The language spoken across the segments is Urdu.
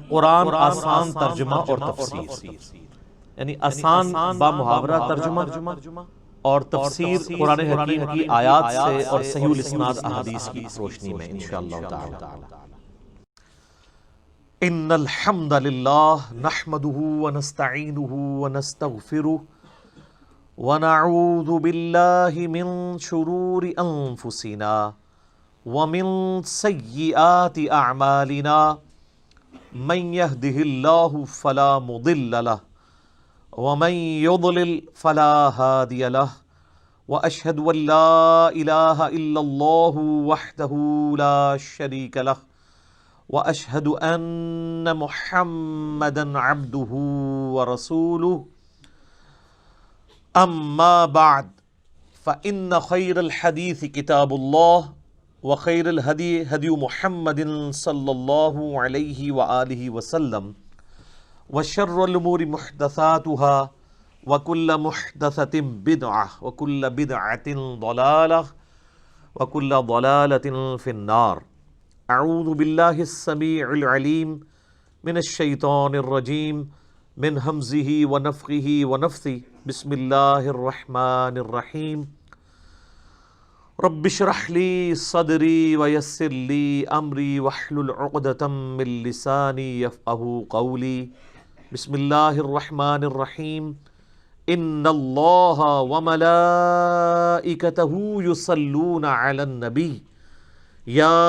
قرآن آسان ترجمہ اور تفسیر، یعنی آسان با محاورہ ترجمہ اور تفسیر قرآن حکیم کی آیات سے اور صحیح الاسناد احادیث کی روشنی میں انشاءاللہ تعالی۔ ان الحمد للہ نحمده ونستعینه ونستغفره ونعوذ باللہ من شرور انفسنا ومن سیئات اعمالنا من يهده الله فلا مضل له ومن يضلل فلا هادي له وأشهد أن لا إله إلا الله وحده لا شريك له وأشهد أن محمدا عبده ورسوله أما بعد فإن خير الحديث كتاب الله وخير الهدي هدي محمد صلى الله عليه وآله وسلم وشر الأمور محدثاتها وكل محدثة بدعة وكل بدعة ضلالة وكل ضلالة في النار. أعوذ بالله السميع العليم من الشيطان الرجيم من همزه ونفخه ونفثه. بسم الله الرحمن الرحيم. رب اشرح لي صدري ويسر لي امري واحلل عقدة من لساني يفقهوا قولي. بسم الله الرحمن الرحيم. ان الله وملائكته يصلون على النبي يا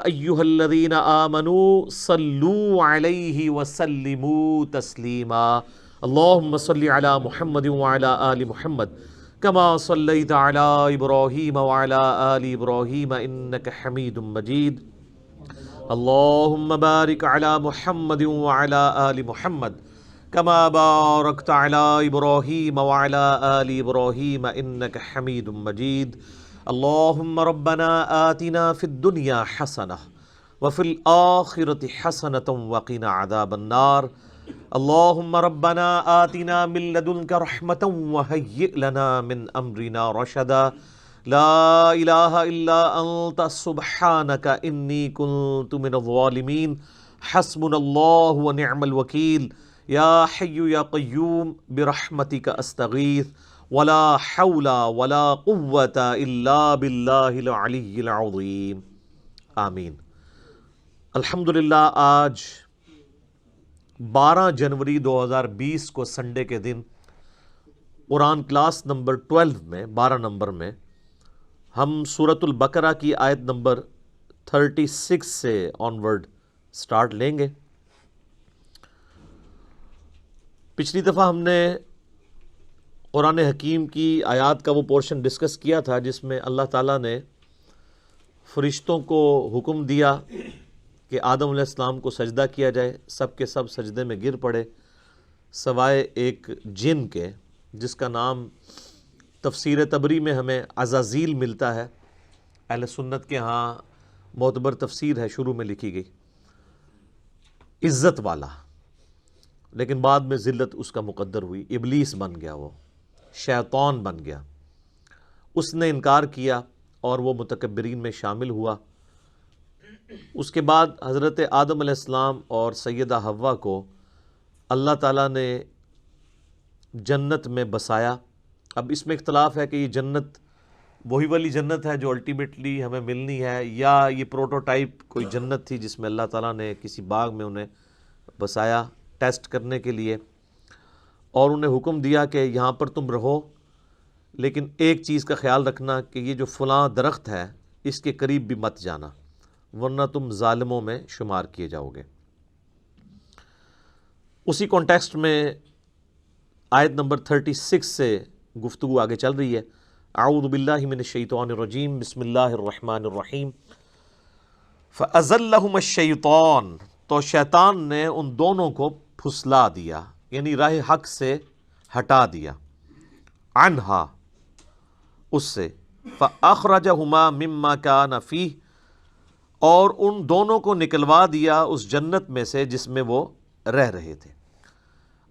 ايها الذين آمنوا صلوا عليه وسلموا تسليما. اللهم صل على محمد وعلى آل محمد كما صليت على إبراهيم وعلى آل إبراهيم إنك حميد مجيد. اللهم بارك على محمد وعلى آل محمد كما باركت على إبراهيم وعلى آل إبراهيم إنك حميد مجيد. اللهم ربنا آتنا في الدنيا حسنة وفي الآخرة حسنة وقنا عذاب النار. اللهم ربنا آتنا من لدنك رحمة وهيئ لنا من أمرنا رشدا. لا إله إلا أنت سبحانك إني كنت من الظالمين. حسبنا الله ونعم الوكيل. يا حي يا قيوم برحمتك أستغيث ولا حول ولا قوة إلا بالله العلي العظيم. آمین. الحمدللہ آج 12 جنوری 2020 کو سنڈے کے دن قرآن کلاس نمبر 12 میں 12 نمبر میں ہم سورۃ البقرہ کی آیت نمبر 36 سے آنورڈ سٹارٹ لیں گے. پچھلی دفعہ ہم نے قرآن حکیم کی آیات کا وہ پورشن ڈسکس کیا تھا جس میں اللہ تعالیٰ نے فرشتوں کو حکم دیا کہ آدم علیہ السلام کو سجدہ کیا جائے. سب کے سب سجدے میں گر پڑے سوائے ایک جن کے جس کا نام تفسیر تبری میں ہمیں عزازیل ملتا ہے. اہل سنت کے ہاں معتبر تفسیر ہے، شروع میں لکھی گئی عزت والا، لیکن بعد میں ذلت اس کا مقدر ہوئی. ابلیس بن گیا، وہ شیطان بن گیا. اس نے انکار کیا اور وہ متکبرین میں شامل ہوا. اس کے بعد حضرت آدم علیہ السلام اور سیدہ حوا کو اللہ تعالیٰ نے جنت میں بسایا. اب اس میں اختلاف ہے کہ یہ جنت وہی والی جنت ہے جو الٹیمیٹلی ہمیں ملنی ہے، یا یہ پروٹوٹائپ کوئی جنت تھی جس میں اللہ تعالیٰ نے کسی باغ میں انہیں بسایا ٹیسٹ کرنے کے لیے، اور انہیں حکم دیا کہ یہاں پر تم رہو، لیکن ایک چیز کا خیال رکھنا کہ یہ جو فلاں درخت ہے اس کے قریب بھی مت جانا ورنہ تم ظالموں میں شمار کیے جاؤ گے. اسی کانٹیکسٹ میں آیت نمبر 36 سے گفتگو آگے چل رہی ہے. اعوذ باللہ من الشیطان الرجیم. بسم اللہ الرحمن الرحیم. فَأَزَلَّهُمَ الشَّيْطَانُ، تو شیطان نے ان دونوں کو پھسلا دیا، یعنی راہ حق سے ہٹا دیا. عنہا، اس سے. فَأَخْرَجَهُمَا مِمَّا كَانَ فِيهِ، اور ان دونوں کو نکلوا دیا اس جنت میں سے جس میں وہ رہ رہے تھے.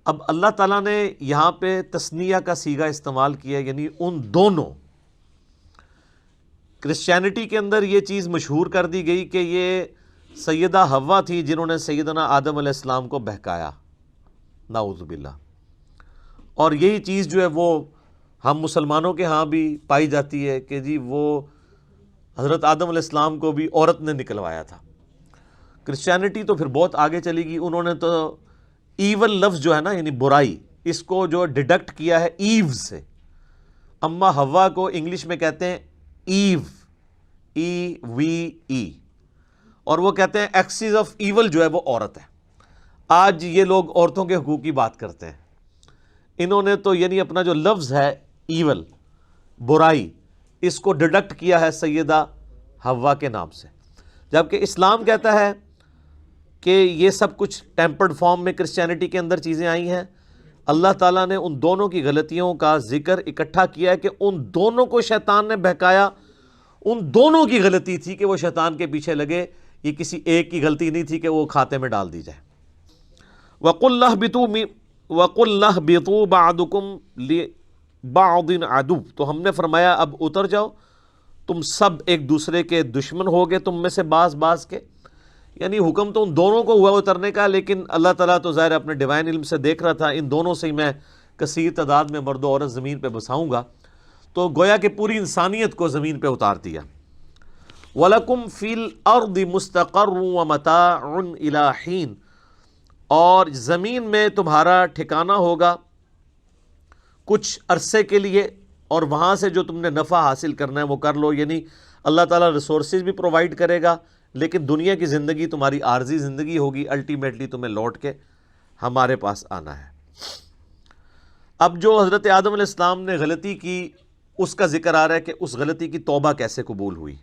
اب اللہ تعالیٰ نے یہاں پہ تثنیہ کا صیغہ استعمال کیا، یعنی ان دونوں. کرسچینٹی کے اندر یہ چیز مشہور کر دی گئی کہ یہ سیدہ حوا تھی جنہوں نے سیدنا آدم علیہ السلام کو بہکایا، نعوذ باللہ۔ اور یہی چیز جو ہے وہ ہم مسلمانوں کے ہاں بھی پائی جاتی ہے کہ جی وہ حضرت آدم علیہ السلام کو بھی عورت نے نکلوایا تھا۔ کرسچینٹی تو پھر بہت آگے چلی گئی، انہوں نے تو ایول لفظ جو ہے نا، یعنی برائی، اس کو جو ڈیڈکٹ کیا ہے ایو سے۔ اما حوا کو انگلش میں کہتے ہیں ایو، EVE، اور وہ کہتے ہیں ایکسس آف ایول جو ہے وہ عورت ہے۔ آج یہ لوگ عورتوں کے حقوق کی بات کرتے ہیں، انہوں نے تو یعنی اپنا جو لفظ ہے ایول، برائی، اس کو ڈیڈکٹ کیا ہے سیدہ حوا کے نام سے، جبکہ اسلام کہتا ہے کہ یہ سب کچھ ٹیمپرڈ فارم میں کرسچینٹی کے اندر چیزیں آئی ہیں۔ اللہ تعالیٰ نے ان دونوں کی غلطیوں کا ذکر اکٹھا کیا ہے کہ ان دونوں کو شیطان نے بہکایا، ان دونوں کی غلطی تھی کہ وہ شیطان کے پیچھے لگے، یہ کسی ایک کی غلطی نہیں تھی کہ وہ کھاتے میں ڈال دی جائے۔ وَقُلْ اهْبِطُوا بَعْضُكُمْ لِبَعْضٍ عَدُوٌّ، تو ہم نے فرمایا اب اتر جاؤ، تم سب ایک دوسرے کے دشمن ہوگے، تم میں سے بعض کے، یعنی حکم تو ان دونوں کو ہوا اترنے کا، لیکن اللہ تعالیٰ تو ظاہر اپنے ڈیوائن علم سے دیکھ رہا تھا ان دونوں سے ہی میں کثیر تعداد میں مرد و عورت زمین پہ بساؤں گا، تو گویا کہ پوری انسانیت کو زمین پہ اتار دیا۔ وَلَكُمْ فِي الْأَرْضِ مُسْتَقَرٌّ وَمَتَاعٌ إِلَىٰ حِينٍ، اور زمین میں تمہارا ٹھکانہ ہوگا کچھ عرصے کے لیے، اور وہاں سے جو تم نے نفع حاصل کرنا ہے وہ کر لو، یعنی اللہ تعالیٰ ریسورسز بھی پرووائڈ کرے گا، لیکن دنیا کی زندگی تمہاری عارضی زندگی ہوگی، الٹیمیٹلی تمہیں لوٹ کے ہمارے پاس آنا ہے۔ اب جو حضرت آدم علیہ السلام نے غلطی کی اس کا ذکر آ رہا ہے کہ اس غلطی کی توبہ کیسے قبول ہوئی۔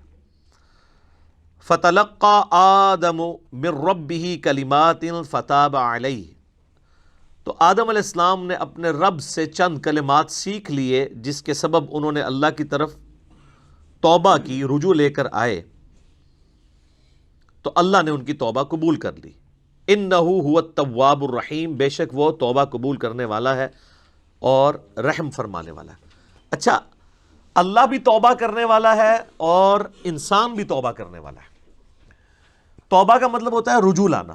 فَتَلَقَّى آدَمُ مِن رَبِّهِ كَلِمَاتٍ فَتَابَ عَلَيْهِ، تو آدم علیہ السلام نے اپنے رب سے چند کلمات سیکھ لیے جس کے سبب انہوں نے اللہ کی طرف توبہ کی، رجوع لے کر آئے، تو اللہ نے ان کی توبہ قبول کر لی۔ اِنَّهُ هُوَ التَّوَّابُ الرَّحِيمُ، بے شک وہ توبہ قبول کرنے والا ہے اور رحم فرمانے والا ہے۔ اچھا، اللہ بھی توبہ کرنے والا ہے اور انسان بھی توبہ کرنے والا ہے۔ توبہ کا مطلب ہوتا ہے رجوع لانا۔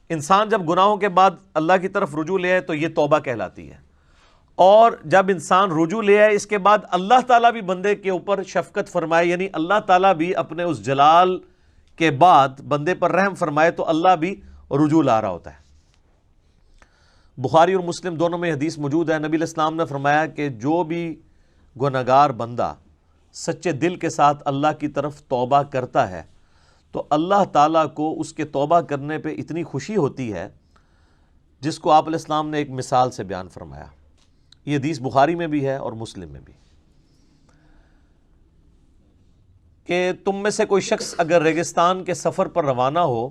انسان جب گناہوں کے بعد اللہ کی طرف رجوع لے آئے تو یہ توبہ کہلاتی ہے، اور جب انسان رجوع لے آئے اس کے بعد اللہ تعالیٰ بھی بندے کے اوپر شفقت فرمائے، یعنی اللہ تعالیٰ بھی اپنے اس جلال کے بعد بندے پر رحم فرمائے، تو اللہ بھی رجوع لا رہا ہوتا ہے۔ بخاری اور مسلم دونوں میں حدیث موجود ہے، نبی علیہ السلام نے فرمایا کہ جو بھی گنہگار بندہ سچے دل کے ساتھ اللہ کی طرف توبہ کرتا ہے تو اللہ تعالیٰ کو اس کے توبہ کرنے پہ اتنی خوشی ہوتی ہے جس کو آپ علیہ السلام نے ایک مثال سے بیان فرمایا۔ یہ حدیث بخاری میں بھی ہے اور مسلم میں بھی، کہ تم میں سے کوئی شخص اگر ریگستان کے سفر پر روانہ ہو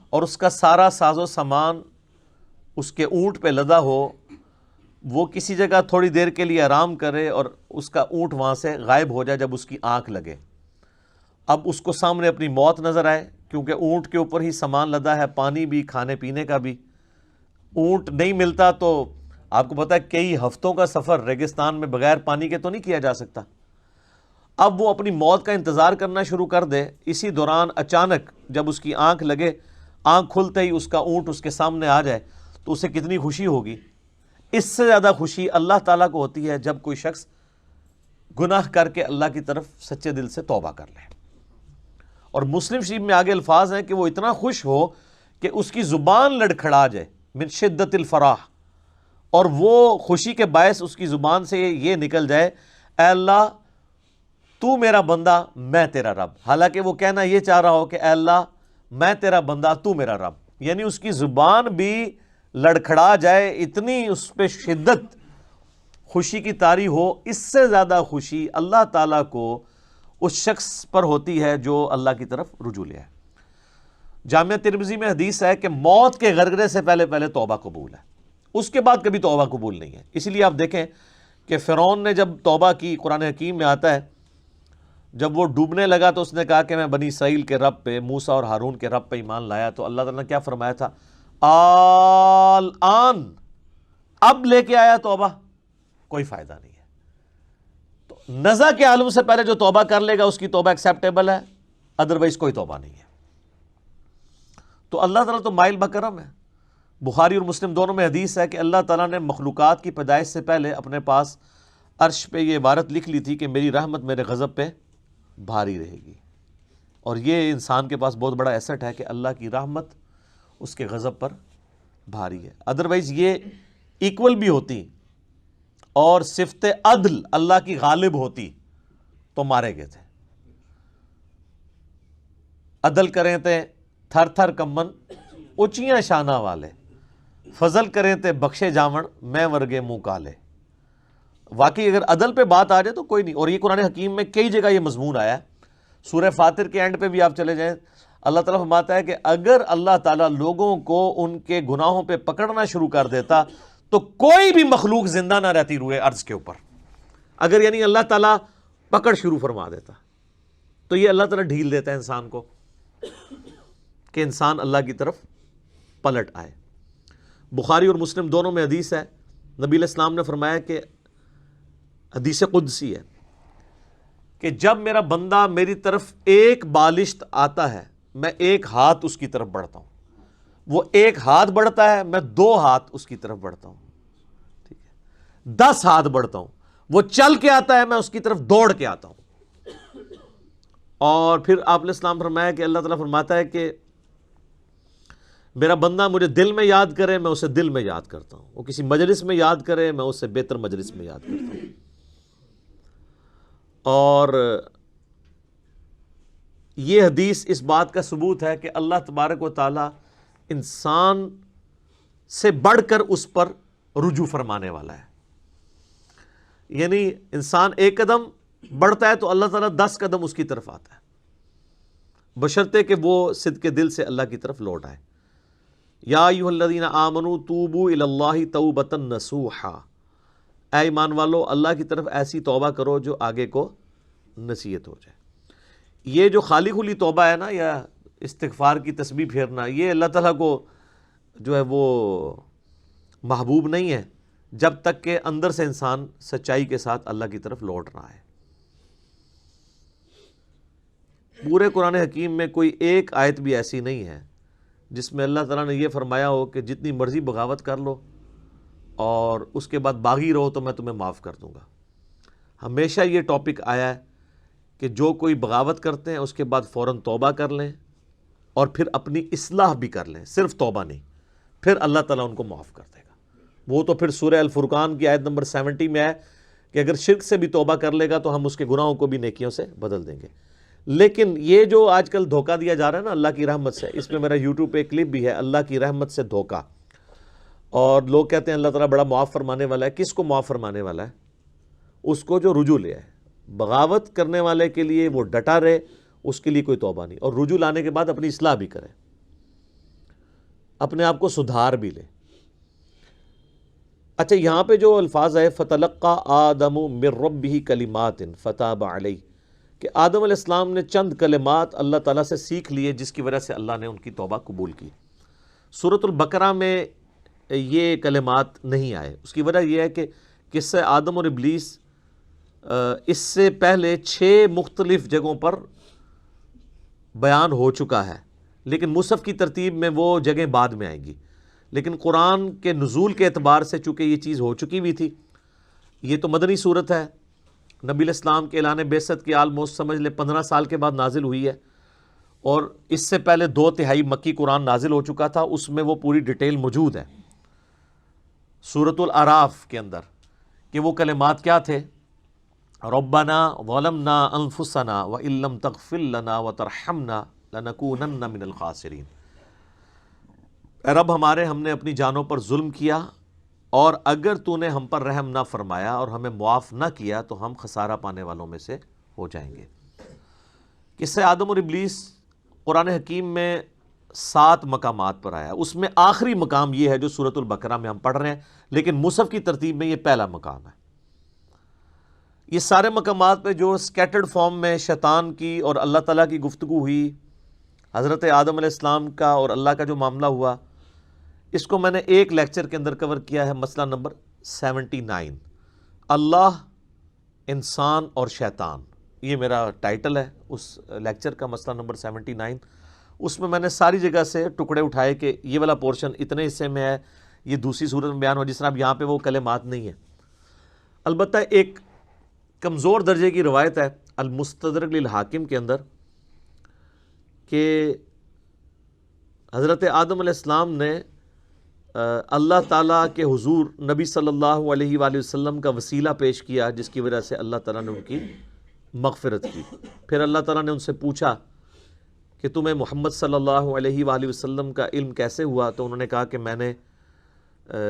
اور اس کا سارا ساز و سامان اس کے اونٹ پہ لدا ہو، وہ کسی جگہ تھوڑی دیر کے لیے آرام کرے اور اس کا اونٹ وہاں سے غائب ہو جائے جب اس کی آنکھ لگے، اب اس کو سامنے اپنی موت نظر آئے، کیونکہ اونٹ کے اوپر ہی سامان لدا ہے، پانی بھی، کھانے پینے کا بھی، اونٹ نہیں ملتا تو آپ کو پتہ ہے کئی ہفتوں کا سفر ریگستان میں بغیر پانی کے تو نہیں کیا جا سکتا۔ اب وہ اپنی موت کا انتظار کرنا شروع کر دے، اسی دوران اچانک جب اس کی آنکھ لگے، آنکھ کھلتے ہی اس کا اونٹ اس کے سامنے آ جائے تو اسے کتنی خوشی ہوگی۔ اس سے زیادہ خوشی اللہ تعالیٰ کو ہوتی ہے جب کوئی شخص گناہ کر کے اللہ کی طرف سچے دل سے توبہ کر لے۔ اور مسلم شریف میں آگے الفاظ ہیں کہ وہ اتنا خوش ہو کہ اس کی زبان لڑکھڑا جائے، من شدت الفرح، اور وہ خوشی کے باعث اس کی زبان سے یہ نکل جائے، اے اللہ تو میرا بندہ میں تیرا رب، حالانکہ وہ کہنا یہ چاہ رہا ہو کہ اے اللہ میں تیرا بندہ تو میرا رب، یعنی اس کی زبان بھی لڑکھڑا جائے، اتنی اس پہ شدت خوشی کی طاری ہو۔ اس سے زیادہ خوشی اللہ تعالیٰ کو اس شخص پر ہوتی ہے جو اللہ کی طرف رجوع لے ہے۔ جامعہ ترمذی میں حدیث ہے کہ موت کے غرغرے سے پہلے توبہ قبول ہے، اس کے بعد کبھی توبہ قبول نہیں ہے۔ اسی لیے آپ دیکھیں کہ فرعون نے جب توبہ کی، قرآن حکیم میں آتا ہے جب وہ ڈوبنے لگا تو اس نے کہا کہ میں بنی اسرائیل کے رب پہ، موسیٰ اور ہارون کے رب پہ ایمان لایا، تو اللہ تعالیٰ نے کیا فرمایا تھا؟ الآن، اب لے کے آیا توبہ، کوئی فائدہ نہیں ہے۔ تو نزع کے عالم سے پہلے جو توبہ کر لے گا اس کی توبہ ایکسیپٹیبل ہے، ادروائز کوئی توبہ نہیں ہے۔ تو اللہ تعالیٰ تو مائل بکرم ہے. بخاری اور مسلم دونوں میں حدیث ہے کہ اللہ تعالیٰ نے مخلوقات کی پیدائش سے پہلے اپنے پاس عرش پہ یہ عبارت لکھ لی تھی کہ میری رحمت میرے غضب پہ بھاری رہے گی. اور یہ انسان کے پاس بہت بڑا ایسٹ ہے کہ اللہ کی رحمت اس کے غضب پر بھاری ہے. ادروائز یہ ایکول بھی ہوتی اور صفت عدل اللہ کی غالب ہوتی تو مارے گئے تھے. عدل کریں تے تھر تھر کمن اچیاں شانہ والے، فضل کریں تے بخشے جاون میں ورگے منہ کالے. واقعی اگر عدل پہ بات آ جائے تو کوئی نہیں. اور یہ قرآن حکیم میں کئی جگہ یہ مضمون آیا ہے. سورہ فاطر کے اینڈ پہ بھی آپ چلے جائیں، اللہ تعالیٰ فرماتا ہے کہ اگر اللہ تعالیٰ لوگوں کو ان کے گناہوں پہ پکڑنا شروع کر دیتا تو کوئی بھی مخلوق زندہ نہ رہتی روئے ارض کے اوپر. اگر یعنی اللہ تعالیٰ پکڑ شروع فرما دیتا تو یہ اللہ تعالیٰ ڈھیل دیتا ہے انسان کو کہ انسان اللہ کی طرف پلٹ آئے. بخاری اور مسلم دونوں میں حدیث ہے، نبی علیہ السلام نے فرمایا کہ حدیث قدسی ہے کہ جب میرا بندہ میری طرف ایک بالشت آتا ہے میں ایک ہاتھ اس کی طرف بڑھتا ہوں، وہ ایک ہاتھ بڑھتا ہے میں 2 ہاتھ اس کی طرف بڑھتا ہوں، ٹھیک ہے، 10 ہاتھ بڑھتا ہوں، وہ چل کے آتا ہے میں اس کی طرف دوڑ کے آتا ہوں. اور پھر آپ علیہ السلام فرمایا کہ اللہ تعالیٰ فرماتا ہے کہ میرا بندہ مجھے دل میں یاد کرے میں اسے دل میں یاد کرتا ہوں، وہ کسی مجلس میں یاد کرے میں اسے بہتر مجلس میں یاد کرتا ہوں. اور یہ حدیث اس بات کا ثبوت ہے کہ اللہ تبارک و تعالی انسان سے بڑھ کر اس پر رجوع فرمانے والا ہے. یعنی انسان ایک قدم بڑھتا ہے تو اللہ تعالیٰ 10 قدم اس کی طرف آتا ہے، بشرطے کہ وہ صدق دل سے اللہ کی طرف لوٹ آئے. یا ایھا الذین آمنوا توبوا الی اللہ توبۃ نصوحا، اے ایمان والو اللہ کی طرف ایسی توبہ کرو جو آگے کو نصیحت ہو جائے. یہ جو خالی خلی توبہ ہے نا یا استغفار کی تسبیح پھیرنا، یہ اللہ تعالیٰ کو جو ہے وہ محبوب نہیں ہے جب تک کہ اندر سے انسان سچائی کے ساتھ اللہ کی طرف لوٹ رہا ہے. پورے قرآن حکیم میں کوئی ایک آیت بھی ایسی نہیں ہے جس میں اللہ تعالیٰ نے یہ فرمایا ہو کہ جتنی مرضی بغاوت کر لو اور اس کے بعد باغی رہو تو میں تمہیں معاف کر دوں گا. ہمیشہ یہ ٹاپک آیا ہے کہ جو کوئی بغاوت کرتے ہیں اس کے بعد فوراً توبہ کر لیں اور پھر اپنی اصلاح بھی کر لیں، صرف توبہ نہیں، پھر اللہ تعالیٰ ان کو معاف کر دے گا. وہ تو پھر سورہ الفرقان کی آیت نمبر 70 میں ہے کہ اگر شرک سے بھی توبہ کر لے گا تو ہم اس کے گناہوں کو بھی نیکیوں سے بدل دیں گے. لیکن یہ جو آج کل دھوکہ دیا جا رہا ہے نا اللہ کی رحمت سے، اس میں میرا یوٹیوب پہ ایک کلپ بھی ہے، اللہ کی رحمت سے دھوکہ. اور لوگ کہتے ہیں اللہ تعالیٰ بڑا معاف فرمانے والا ہے. کس کو معاف فرمانے والا ہے؟ اس کو جو رجوع لے آئے. بغاوت کرنے والے کے لیے وہ ڈٹا رہے، اس کے لیے کوئی توبہ نہیں، اور رجوع لانے کے بعد اپنی اصلاح بھی کرے، اپنے آپ کو سدھار بھی لے. اچھا یہاں پہ جو الفاظ ہے فَتَلَقَّى آدَمُ مِن رَبِّهِ كَلِمَاتٍ فَتَابَ عَلَيْهِ، کہ آدم علیہ السلام نے چند کلمات اللہ تعالیٰ سے سیکھ لیے جس کی وجہ سے اللہ نے ان کی توبہ قبول کی. سورۃ البقرہ میں یہ کلمات نہیں آئے. اس کی وجہ یہ ہے کہ قصہ آدم اور ابلیس اس سے پہلے 6 مختلف جگہوں پر بیان ہو چکا ہے، لیکن مصحف کی ترتیب میں وہ جگہیں بعد میں آئیں گی. لیکن قرآن کے نزول کے اعتبار سے چونکہ یہ چیز ہو چکی بھی تھی، یہ تو مدنی صورت ہے، نبی علیہ السلام کے اعلان بعثت کی آلموسٹ سمجھ لیں 15 سال کے بعد نازل ہوئی ہے، اور اس سے پہلے 2/3 مکی قرآن نازل ہو چکا تھا. اس میں وہ پوری ڈیٹیل موجود ہے سورۃ الاعراف کے اندر کہ وہ کلمات کیا تھے. ربنا ظلمنا انفسنا وان لم تغفر لنا وترحمنا لنکونن من الخاسرین، اے رب ہمارے ہم نے اپنی جانوں پر ظلم کیا اور اگر تو نے ہم پر رحم نہ فرمایا اور ہمیں معاف نہ کیا تو ہم خسارہ پانے والوں میں سے ہو جائیں گے. قصہ آدم اور ابلیس قرآن حکیم میں 7 مقامات پر آیا. اس میں آخری مقام یہ ہے جو سورۃ البقرہ میں ہم پڑھ رہے ہیں، لیکن مصحف کی ترتیب میں یہ پہلا مقام ہے. یہ سارے مقامات پہ جو سکیٹرڈ فارم میں شیطان کی اور اللہ تعالیٰ کی گفتگو ہوئی، حضرت آدم علیہ السلام کا اور اللہ کا جو معاملہ ہوا، اس کو میں نے ایک لیکچر کے اندر کور کیا ہے، مسئلہ نمبر 79، اللہ، انسان اور شیطان. یہ میرا ٹائٹل ہے اس لیکچر کا، مسئلہ نمبر 79. اس میں نے ساری جگہ سے ٹکڑے اٹھائے کہ یہ والا پورشن اتنے حصے میں ہے، یہ دوسری صورت میں بیان ہو، جس طرح اب یہاں پہ وہ کلمات نہیں ہیں۔ البتہ ایک کمزور درجے کی روایت ہے المستدرک للحاکم کے اندر کہ حضرت آدم علیہ السلام نے اللہ تعالیٰ کے حضور نبی صلی اللہ علیہ وآلہ وسلم کا وسیلہ پیش کیا، جس کی وجہ سے اللہ تعالیٰ نے ان کی مغفرت کی۔ پھر اللہ تعالیٰ نے ان سے پوچھا کہ تمہیں محمد صلی اللہ علیہ وآلہ وسلم کا علم کیسے ہوا؟ تو انہوں نے کہا کہ میں نے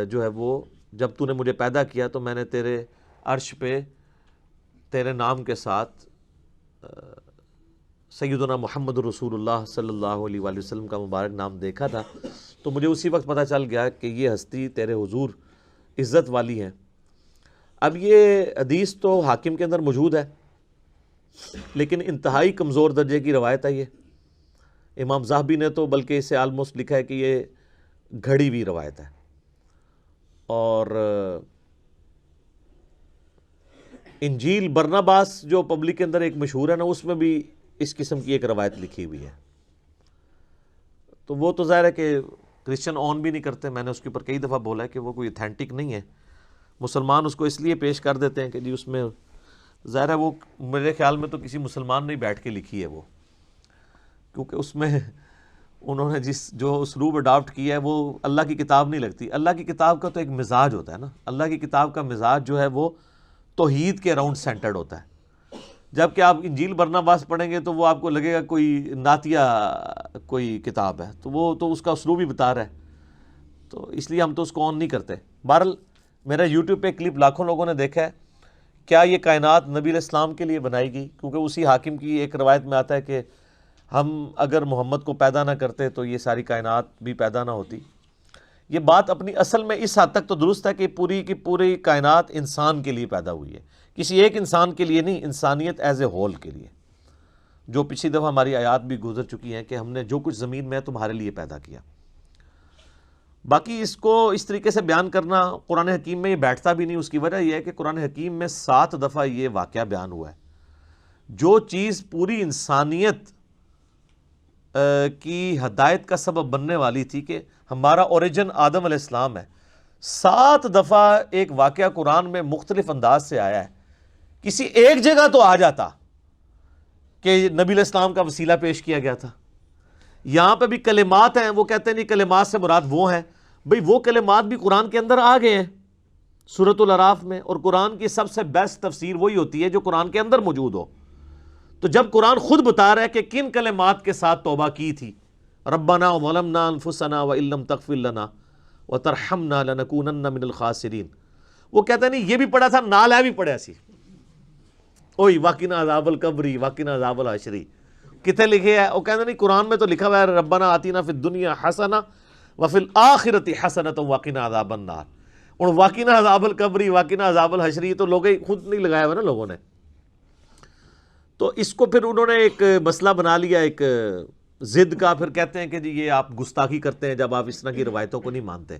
جو ہے وہ جب تو نے مجھے پیدا کیا تو میں نے تیرے عرش پہ تیرے نام کے ساتھ سیدنا محمد رسول اللہ صلی اللہ علیہ وآلہ وسلم کا مبارک نام دیکھا تھا، تو مجھے اسی وقت پتہ چل گیا کہ یہ ہستی تیرے حضور عزت والی ہیں۔ اب یہ حدیث تو حاکم کے اندر موجود ہے، لیکن انتہائی کمزور درجے کی روایت ہے۔ یہ امام ذہبی نے تو بلکہ اسے آلموسٹ لکھا ہے کہ یہ گھڑی ہوئی روایت ہے، اور انجیل برناباس جو پبلک کے اندر ایک مشہور ہے نا، اس میں بھی اس قسم کی ایک روایت لکھی ہوئی ہے۔ تو وہ تو ظاہر ہے کہ کرسچن آن بھی نہیں کرتے، میں نے اس کے اوپر کئی دفعہ بولا ہے کہ وہ کوئی اتھینٹک نہیں ہے۔ مسلمان اس کو اس لیے پیش کر دیتے ہیں کہ جی اس میں ظاہر ہے، وہ میرے خیال میں تو کسی مسلمان نے بیٹھ کے لکھی ہے وہ، کیونکہ اس میں انہوں نے جو اسلوب اڈاپٹ کیا ہے وہ اللہ کی کتاب نہیں لگتی۔ اللہ کی کتاب کا تو ایک مزاج ہوتا ہے نا، اللہ کی کتاب کا مزاج جو ہے وہ توحید کے اراؤنڈ سینٹرڈ ہوتا ہے، جبکہ آپ انجیل برناباس پڑھیں گے تو وہ آپ کو لگے گا کوئی نعتیہ کوئی کتاب ہے، تو وہ تو اس کا اسلوب ہی بتا رہا ہے، تو اس لیے ہم تو اس کو آن نہیں کرتے۔ بہرحال میرا یوٹیوب پہ کلپ لاکھوں لوگوں نے دیکھا ہے۔ کیا یہ کائنات نبی علیہ السلام کے لیے بنائی گئی؟ کیونکہ اسی حاکم کی ایک روایت میں آتا ہے کہ ہم اگر محمد کو پیدا نہ کرتے تو یہ ساری کائنات بھی پیدا نہ ہوتی۔ یہ بات اپنی اصل میں اس حد تک تو درست ہے کہ پوری کی پوری کائنات انسان کے لیے پیدا ہوئی ہے، کسی ایک انسان کے لیے نہیں، انسانیت ایز اے ہول کے لیے، جو پچھلی دفعہ ہماری آیات بھی گزر چکی ہیں کہ ہم نے جو کچھ زمین میں ہے تمہارے لیے پیدا کیا۔ باقی اس کو اس طریقے سے بیان کرنا قرآن حکیم میں یہ بیٹھتا بھی نہیں۔ اس کی وجہ یہ ہے کہ قرآن حکیم میں 7 دفعہ یہ واقعہ بیان ہوا ہے، جو چیز پوری انسانیت کی ہدایت کا سبب بننے والی تھی کہ ہمارا اوریجن آدم علیہ السلام ہے، 7 دفعہ ایک واقعہ قرآن میں مختلف انداز سے آیا ہے۔ کسی ایک جگہ تو آ جاتا کہ نبی علیہ السلام کا وسیلہ پیش کیا گیا تھا۔ یہاں پہ بھی کلمات ہیں، وہ کہتے ہیں نہیں کلمات سے مراد وہ ہیں، بھئی وہ کلمات بھی قرآن کے اندر آ گئے ہیں سورۃ الاعراف میں، اور قرآن کی سب سے بیسٹ تفسیر وہی ہوتی ہے جو قرآن کے اندر موجود ہو۔ تو جب قرآن خود بتا رہا ہے کہ کن کلمات کے ساتھ توبہ کی تھی، ربنا ظلمنا انفسنا وان لم تغفر لنا وترحمنا لنکونن من الخاسرین، وہ کہتا ہے نہیں یہ بھی پڑھا تھا، نال ہے بھی پڑھا سی، اوئی وقنا عذاب القبر وقنا عذاب الحشر، کتنے لکھے ہے؟ وہ کہتے نہیں قرآن میں تو لکھا ہوا ہے ربنا آتینا فی الدنیا حسنہ وفی الآخرۃ حسنۃ وقنا عذاب النار، اور وقنا عذاب القبر وقنا عذاب الحشر تو لوگ خود نہیں لگایا ہوا نا لوگوں نے۔ تو اس کو پھر انہوں نے ایک مسئلہ بنا لیا، ایک ضد کا، پھر کہتے ہیں کہ جی یہ آپ گستاخی کرتے ہیں جب آپ اس طرح کی روایتوں کو نہیں مانتے۔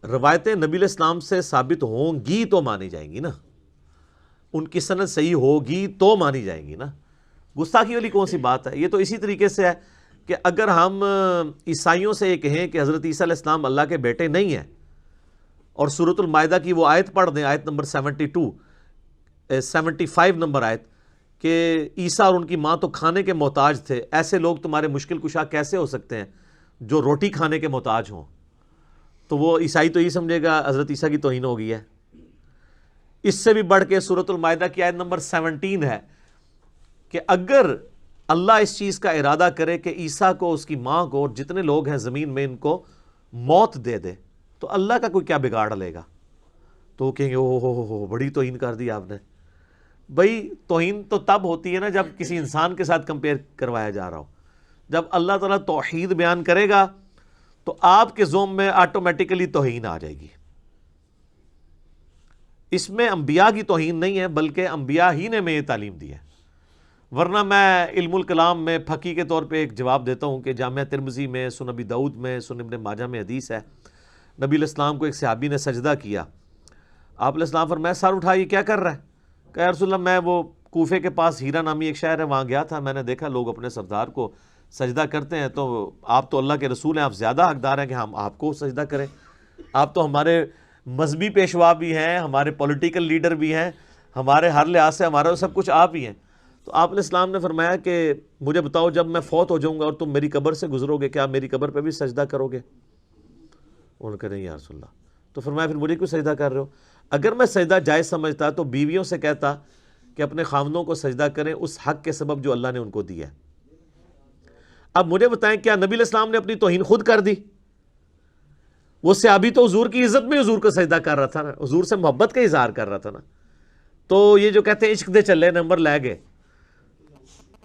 روایتیں نبی علیہ السلام سے ثابت ہوں گی تو مانی جائیں گی نا، ان کی سند صحیح ہوگی تو مانی جائیں گی نا، گستاخی والی کون سی بات ہے؟ یہ تو اسی طریقے سے ہے کہ اگر ہم عیسائیوں سے یہ کہیں کہ حضرت عیسیٰ علیہ السلام اللہ کے بیٹے نہیں ہیں، اور سورۃ المائدہ کی وہ آیت پڑھ دیں، آیت نمبر 75 نمبر آیت، کہ عیسیٰ اور ان کی ماں تو کھانے کے محتاج تھے، ایسے لوگ تمہارے مشکل کشا کیسے ہو سکتے ہیں جو روٹی کھانے کے محتاج ہوں؟ تو وہ عیسائی تو یہ سمجھے گا حضرت عیسیٰ کی توہین ہو گئی ہے۔ اس سے بھی بڑھ کے سورۃ المائدہ کی آیت نمبر 17 ہے کہ اگر اللہ اس چیز کا ارادہ کرے کہ عیسیٰ کو، اس کی ماں کو، اور جتنے لوگ ہیں زمین میں ان کو موت دے دے تو اللہ کا کوئی کیا بگاڑ لے گا؟ تو وہ کہیں گے او بڑی توہین کر دی آپ نے۔ بھئی توہین تو تب ہوتی ہے نا جب کسی انسان کے ساتھ کمپیئر کروایا جا رہا ہو۔ جب اللہ تعالیٰ توحید بیان کرے گا تو آپ کے ذوم میں آٹومیٹیکلی توہین آ جائے گی۔ اس میں انبیاء کی توہین نہیں ہے، بلکہ انبیاء ہی نے میں یہ تعلیم دی ہے۔ ورنہ میں علم الکلام میں پھکی کے طور پہ ایک جواب دیتا ہوں کہ جامعہ ترمذی میں، سنن ابی داؤد میں، سنن ابن ماجہ میں حدیث ہے، نبی علیہ السلام کو ایک صحابی نے سجدہ کیا، آپ علیہ السلام فرمایا سر اٹھا یہ کیا کر رہا ہے؟ کہ یا رسول اللہ میں وہ کوفے کے پاس ہیرا نامی ایک شہر ہے وہاں گیا تھا، میں نے دیکھا لوگ اپنے سردار کو سجدہ کرتے ہیں تو آپ تو اللہ کے رسول ہیں، آپ زیادہ حقدار ہیں کہ ہم آپ کو سجدہ کریں. آپ تو ہمارے مذہبی پیشوا بھی ہیں، ہمارے پولیٹیکل لیڈر بھی ہیں، ہمارے ہر لحاظ سے ہمارا سب کچھ آپ ہی ہیں. تو آپ علیہ السلام نے فرمایا کہ مجھے بتاؤ جب میں فوت ہو جاؤں گا اور تم میری قبر سے گزرو گے، کیا میری قبر پہ بھی سجدہ کرو گے؟ انہوں نے کہا نہیں یا رسول اللہ. تو فرمایا پھر مجھے کیوں سجدہ کر رہے ہو؟ اگر میں سجدہ جائز سمجھتا تو بیویوں سے کہتا کہ اپنے خاوندوں کو سجدہ کریں اس حق کے سبب جو اللہ نے ان کو دیا ہے. اب مجھے بتائیں کیا نبی علیہ السلام نے اپنی توہین خود کر دی؟ وہ صحابی تو حضور کی عزت میں حضور کو سجدہ کر رہا تھا نا، حضور سے محبت کا اظہار کر رہا تھا نا. تو یہ جو کہتے ہیں عشق دے چلے نمبر لے گئے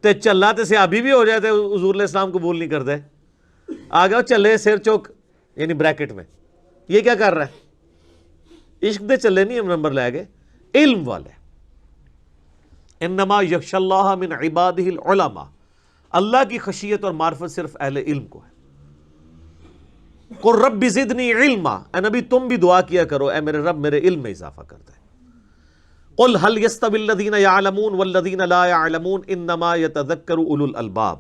تے چلا تے صحابی بھی ہو جائے تے حضور علیہ السلام قبول نہیں کر دے. آ گیا چلے سر چوک یعنی بریکٹ میں، یہ کیا کر رہا ہے؟ عشق دے چلے نہیں ہم نمبر لے گئے، علم والے. انما یخشی اللہ من عبادہ العلماء، اللہ کی خشیت اور معرفت صرف اہل علم کو ہے. قل رب زدنی علما، اے نبی تم بھی دعا کیا کرو اے میرے رب میرے علم میں اضافہ کر دے. قل هل يستوي الذين يعلمون والذين لا يعلمون انما يتذكر اولو الالباب،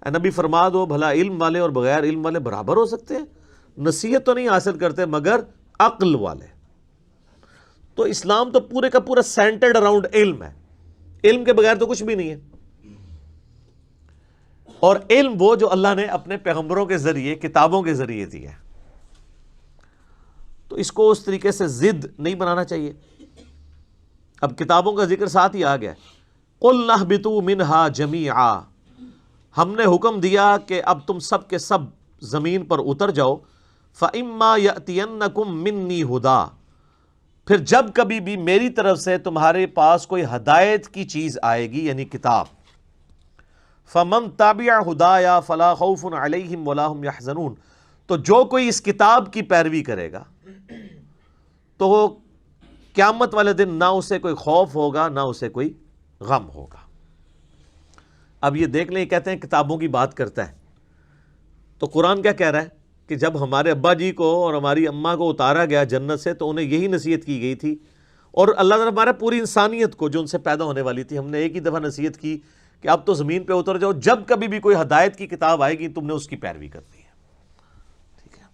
اے نبی فرما دو بھلا علم والے اور بغیر علم والے برابر ہو سکتے ہیں؟ نصیحت تو نہیں حاصل کرتے مگر عقل والے. تو اسلام تو پورے کا پورا سینٹرڈ اراؤنڈ علم ہے، علم کے بغیر تو کچھ بھی نہیں ہے. اور علم وہ جو اللہ نے اپنے پیغمبروں کے ذریعے کتابوں کے ذریعے دیا ہے. تو اس کو اس طریقے سے ضد نہیں بنانا چاہیے. اب کتابوں کا ذکر ساتھ ہی آ گیا. قُلْ نَهْبِطُوا مِنْهَا جَمِيعًا، ہم نے حکم دیا کہ اب تم سب کے سب زمین پر اتر جاؤ. فَإِمَّا يَأْتِيَنَّكُمْ مِنِّي هُدًى، پھر جب کبھی بھی میری طرف سے تمہارے پاس کوئی ہدایت کی چیز آئے گی یعنی کتاب. فَمَن تَبِعَ هُدَايَا فَلَا خَوْفٌ عَلَيْهِمْ وَلَا هُمْ يَحْزَنُونَ، تو جو کوئی اس کتاب کی پیروی کرے گا تو وہ قیامت والے دن نہ اسے کوئی خوف ہوگا نہ اسے کوئی غم ہوگا. اب یہ دیکھ لیں، کہتے ہیں کتابوں کی بات کرتا ہے تو قرآن کیا کہہ رہا ہے کہ جب ہمارے ابا جی کو اور ہماری اماں کو اتارا گیا جنت سے تو انہیں یہی نصیحت کی گئی تھی، اور اللہ تعالیٰ ہمارے پوری انسانیت کو جو ان سے پیدا ہونے والی تھی، ہم نے ایک ہی دفعہ نصیحت کی کہ اب تو زمین پہ اتر جاؤ، جب کبھی بھی کوئی ہدایت کی کتاب آئے گی تم نے اس کی پیروی کرنی ہے. ٹھیک ہے،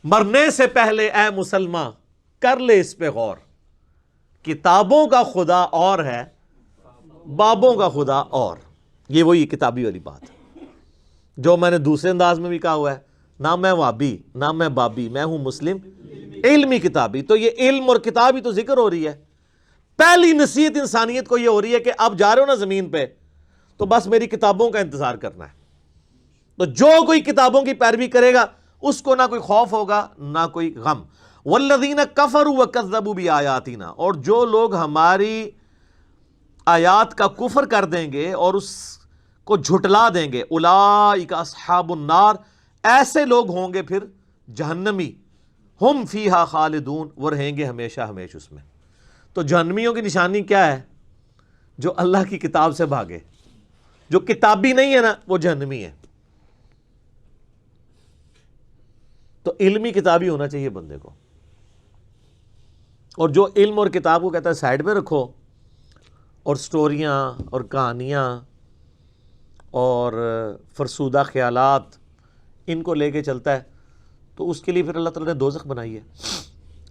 مرنے سے پہلے اے مسلمان کر لے اس پہ غور، کتابوں کا خدا اور ہے بابوں کا خدا اور. یہ وہی کتابی والی بات ہے جو میں نے دوسرے انداز میں بھی کہا ہوا ہے، نہ میں وابی نہ میں بابی، میں ہوں مسلم علمی کتابی. تو یہ علم اور کتاب ہی تو ذکر ہو رہی ہے. پہلی نصیحت انسانیت کو یہ ہو رہی ہے کہ اب جا رہے ہو نا زمین پہ تو بس میری کتابوں کا انتظار کرنا ہے. تو جو کوئی کتابوں کی پیروی کرے گا اس کو نہ کوئی خوف ہوگا نہ کوئی غم. والذین کفروا وکذبوا بآیاتنا، اور جو لوگ ہماری آیات کا کفر کر دیں گے اور اس کو جھٹلا دیں گے، اولئک اصحاب النار، ایسے لوگ ہوں گے پھر جہنمی، ہم فیہا خالدون، وہ رہیں گے ہمیشہ ہمیشہ اس میں. تو جہنمیوں کی نشانی کیا ہے؟ جو اللہ کی کتاب سے بھاگے. جو کتابی نہیں ہے نا وہ جہنمی ہے. تو علمی کتابی ہونا چاہیے بندے کو، اور جو علم اور کتاب کو کہتا ہے سائیڈ میں رکھو اور سٹوریاں اور کہانیاں اور فرسودہ خیالات ان کو لے کے چلتا ہے تو اس کے لیے پھر اللہ تعالیٰ نے دوزخ بنائی ہے.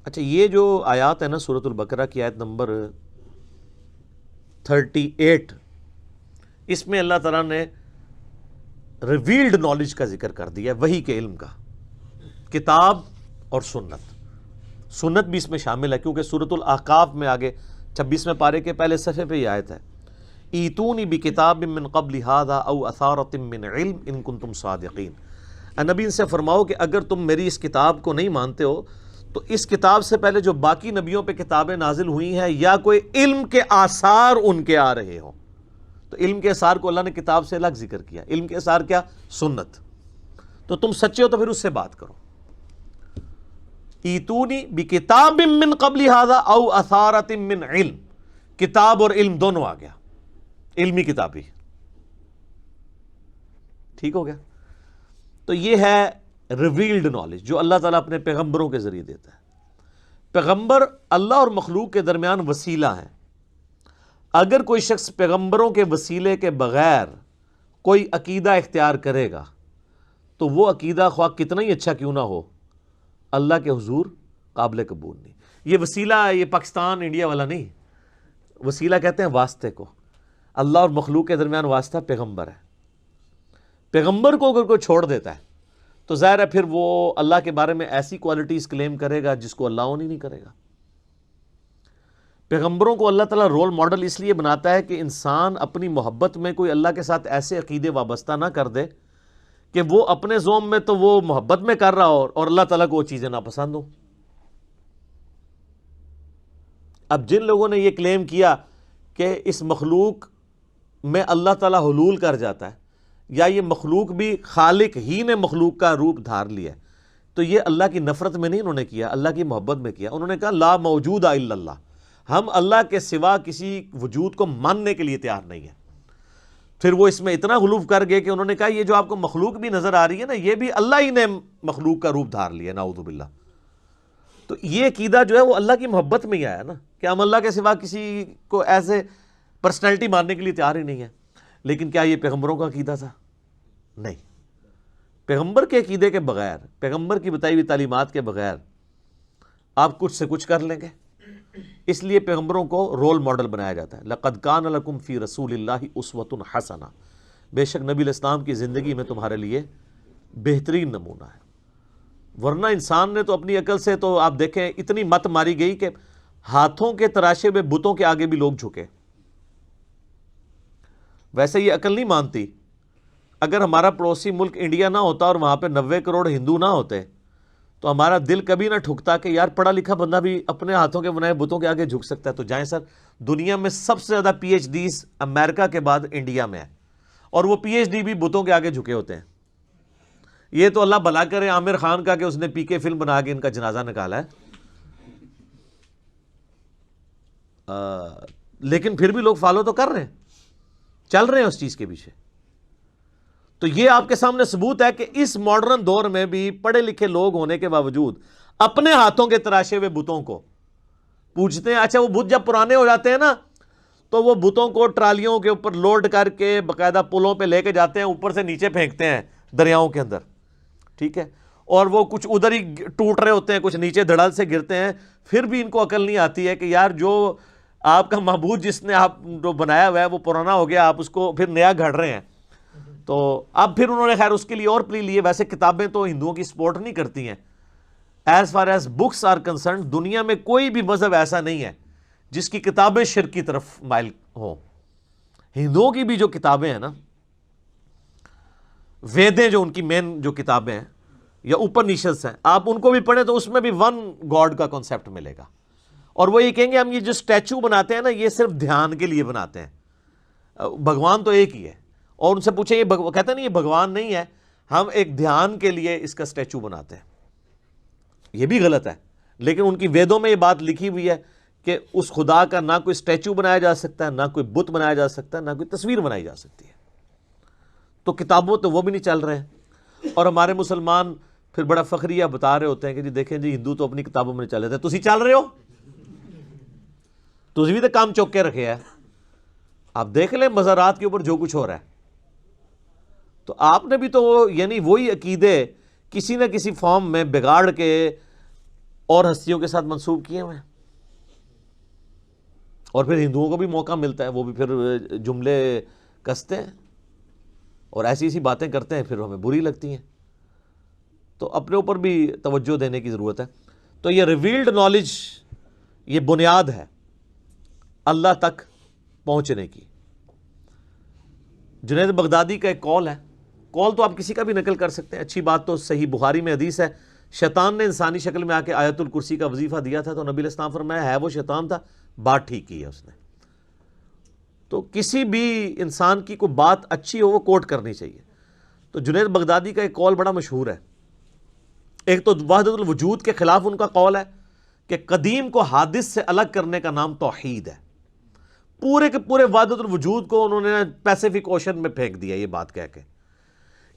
اچھا، یہ جو آیات ہے نا سورۃ البقرہ کی آیت نمبر 38، اس میں اللہ تعالیٰ نے ریویلڈ نالج کا ذکر کر دیا ہے، وحی کے علم کا، کتاب اور سنت. سنت بھی اس میں شامل ہے کیونکہ سورۃ الاحقاف میں آگے 26ویں پارے کے پہلے صفحے پہ یہ آیت ہے، ایتونی بکتاب من قبل ھذا او اثارۃ من علم ان کنتم صادقین. اے نبی ان سے فرماؤ کہ اگر تم میری اس کتاب کو نہیں مانتے ہو تو اس کتاب سے پہلے جو باقی نبیوں پہ کتابیں نازل ہوئی ہیں یا کوئی علم کے آثار ان کے آ رہے ہوں. تو علم کے آثار کو اللہ نے کتاب سے الگ ذکر کیا. علم کے آثار کیا؟ سنت. تو تم سچے ہو تو پھر اس سے بات کرو. ایتونی بکتاب من قبل ھذا او اثارۃ من علم، کتاب اور علم دونوں آ گیا، علمی کتابی. ٹھیک ہو گیا؟ تو یہ ہے ریویلڈ نالج جو اللہ تعالیٰ اپنے پیغمبروں کے ذریعے دیتا ہے. پیغمبر اللہ اور مخلوق کے درمیان وسیلہ ہیں. اگر کوئی شخص پیغمبروں کے وسیلے کے بغیر کوئی عقیدہ اختیار کرے گا تو وہ عقیدہ خواہ کتنا ہی اچھا کیوں نہ ہو اللہ کے حضور قابل قبول نہیں. یہ وسیلہ یہ پاکستان انڈیا والا نہیں، وسیلہ کہتے ہیں واسطے کو. اللہ اور مخلوق کے درمیان واسطہ پیغمبر ہے. پیغمبر کو اگر کوئی چھوڑ دیتا ہے تو ظاہر ہے پھر وہ اللہ کے بارے میں ایسی کوالٹیز کلیم کرے گا جس کو اللہ اون ہی نہیں کرے گا. پیغمبروں کو اللہ تعالیٰ رول ماڈل اس لیے بناتا ہے کہ انسان اپنی محبت میں کوئی اللہ کے ساتھ ایسے عقیدے وابستہ نہ کر دے کہ وہ اپنے ذوم میں تو وہ محبت میں کر رہا ہو اور اللہ تعالیٰ کو وہ چیزیں ناپسند ہوں. اب جن لوگوں نے یہ کلیم کیا کہ اس مخلوق میں اللہ تعالیٰ حلول کر جاتا ہے یا یہ مخلوق بھی خالق ہی نے مخلوق کا روپ دھار لیا ہے، تو یہ اللہ کی نفرت میں نہیں انہوں نے کیا، اللہ کی محبت میں کیا. انہوں نے کہا لا موجود الا اللہ، ہم اللہ کے سوا کسی وجود کو ماننے کے لیے تیار نہیں ہیں. پھر وہ اس میں اتنا غلو کر گئے کہ انہوں نے کہا یہ جو آپ کو مخلوق بھی نظر آ رہی ہے نا، یہ بھی اللہ ہی نے مخلوق کا روپ دھار لیا، نعوذ باللہ. تو یہ عقیدہ جو ہے وہ اللہ کی محبت میں ہی آیا نا، کہ ہم اللہ کے سوا کسی کو ایسے پرسنالٹی ماننے کے لیے تیار ہی نہیں ہے. لیکن کیا یہ پیغمبروں کا عقیدہ تھا؟ نہیں. پیغمبر کے عقیدے کے بغیر، پیغمبر کی بتائی ہوئی تعلیمات کے بغیر آپ کچھ سے کچھ کر لیں گے. اس لیے پیغمبروں کو رول ماڈل بنایا جاتا ہے. لقد کان لکم فی رسول اللہ اسوۃ حسنہ، بے شک نبی علیہ السلام کی زندگی میں تمہارے لیے بہترین نمونہ ہے. ورنہ انسان نے تو اپنی عقل سے تو آپ دیکھیں اتنی مت ماری گئی کہ ہاتھوں کے تراشے ہوئے بتوں کے آگے بھی لوگ جھکے. ویسے یہ عقل نہیں مانتی. اگر ہمارا پڑوسی ملک انڈیا نہ ہوتا اور وہاں پہ 90 کروڑ ہندو نہ ہوتے تو ہمارا دل کبھی نہ ٹھکتا کہ یار پڑھا لکھا بندہ بھی اپنے ہاتھوں کے بنائے بتوں کے آگے جھک سکتا ہے. تو جائیں سر، دنیا میں سب سے زیادہ پی ایچ ڈیز امریکہ کے بعد انڈیا میں ہے، اور وہ پی ایچ ڈی بھی بتوں کے آگے جھکے ہوتے ہیں. یہ تو اللہ بھلا کرے عامر خان کا کہ اس نے پی کے فلم بنا کے ان کا جنازہ نکالا ہے. لیکن پھر بھی لوگ فالو تو کر رہے ہیں، چل رہے ہیں اس چیز کے پیچھے. تو یہ آپ کے سامنے ثبوت ہے کہ اس ماڈرن دور میں بھی پڑھے لکھے لوگ ہونے کے باوجود اپنے ہاتھوں کے تراشے ہوئے بتوں کو پوجتے ہیں. اچھا، وہ بت جب پرانے ہو جاتے ہیں نا تو وہ بتوں کو ٹرالیوں کے اوپر لوڈ کر کے باقاعدہ پلوں پہ لے کے جاتے ہیں، اوپر سے نیچے پھینکتے ہیں دریاؤں کے اندر، ٹھیک ہے. اور وہ کچھ ادھر ہی ٹوٹ رہے ہوتے ہیں، کچھ نیچے دھڑل سے گرتے ہیں. پھر بھی ان کو عقل نہیں آتی ہے کہ یار جو آپ کا معبود جس نے آپ جو بنایا ہوا ہے وہ پرانا ہو گیا، آپ اس کو پھر نیا گھڑ رہے ہیں. تو اب پھر انہوں نے خیر اس کے لیے اور پلی لیے. ویسے کتابیں تو ہندوؤں کی سپورٹ نہیں کرتی ہیں. As far as books are concerned دنیا میں کوئی بھی مذہب ایسا نہیں ہے جس کی کتابیں شرک کی طرف مائل ہوں. ہندوؤں کی بھی جو کتابیں ہیں نا، ویدیں جو ان کی مین جو کتابیں ہیں یا اپنیشدس ہیں، آپ ان کو بھی پڑھیں تو اس میں بھی ون گاڈ کا کانسیپٹ ملے گا. اور وہ یہ کہیں گے ہم یہ جو اسٹیچو بناتے ہیں نا یہ صرف دھیان کے لیے بناتے ہیں، بھگوان تو ایک ہی ہے. اور ان سے پوچھیں یہ کہتے ہیں نہیں یہ بھگوان نہیں ہے، ہم ایک دھیان کے لیے اس کا اسٹیچو بناتے ہیں. یہ بھی غلط ہے. لیکن ان کی ویدوں میں یہ بات لکھی ہوئی ہے کہ اس خدا کا نہ کوئی اسٹیچو بنایا جا سکتا ہے، نہ کوئی بت بنایا جا سکتا ہے، نہ کوئی تصویر بنائی جا سکتی ہے. تو کتابوں تو وہ بھی نہیں چل رہے ہیں. اور ہمارے مسلمان پھر بڑا فخریہ بتا رہے ہوتے ہیں کہ جی دیکھیں جی ہندو تو اپنی کتابوں میں چل رہے تھے، تسی چل رہے ہو، تسی بھی تو کام چوک کے رکھے ہے. آپ دیکھ لیں مزارات کے اوپر جو کچھ ہو رہا ہے. تو آپ نے بھی تو یعنی وہی عقیدے کسی نہ کسی فارم میں بگاڑ کے اور ہستیوں کے ساتھ منسوب کیے ہوئے ہیں. اور پھر ہندوؤں کو بھی موقع ملتا ہے، وہ بھی پھر جملے کستے ہیں اور ایسی ایسی باتیں کرتے ہیں، پھر ہمیں بری لگتی ہیں. تو اپنے اوپر بھی توجہ دینے کی ضرورت ہے. تو یہ ریویلڈ نالج یہ بنیاد ہے اللہ تک پہنچنے کی. جنید بغدادی کا ایک قول ہے، قول تو آپ کسی کا بھی نقل کر سکتے ہیں. اچھی بات تو صحیح بخاری میں حدیث ہے، شیطان نے انسانی شکل میں آ کے آیت الکرسی کا وظیفہ دیا تھا تو نبی علیہ السلام فرمایا ہے وہ شیطان تھا، بات ٹھیک کی ہے اس نے. تو کسی بھی انسان کی کوئی بات اچھی ہو وہ کوٹ کرنی چاہیے. تو جنید بغدادی کا ایک قول بڑا مشہور ہے. ایک تو وحدت الوجود کے خلاف ان کا قول ہے کہ قدیم کو حادث سے الگ کرنے کا نام توحید ہے. پورے کے پورے وحدت الوجود کو انہوں نے پیسیفک اوشن میں پھینک دیا یہ بات کہہ کے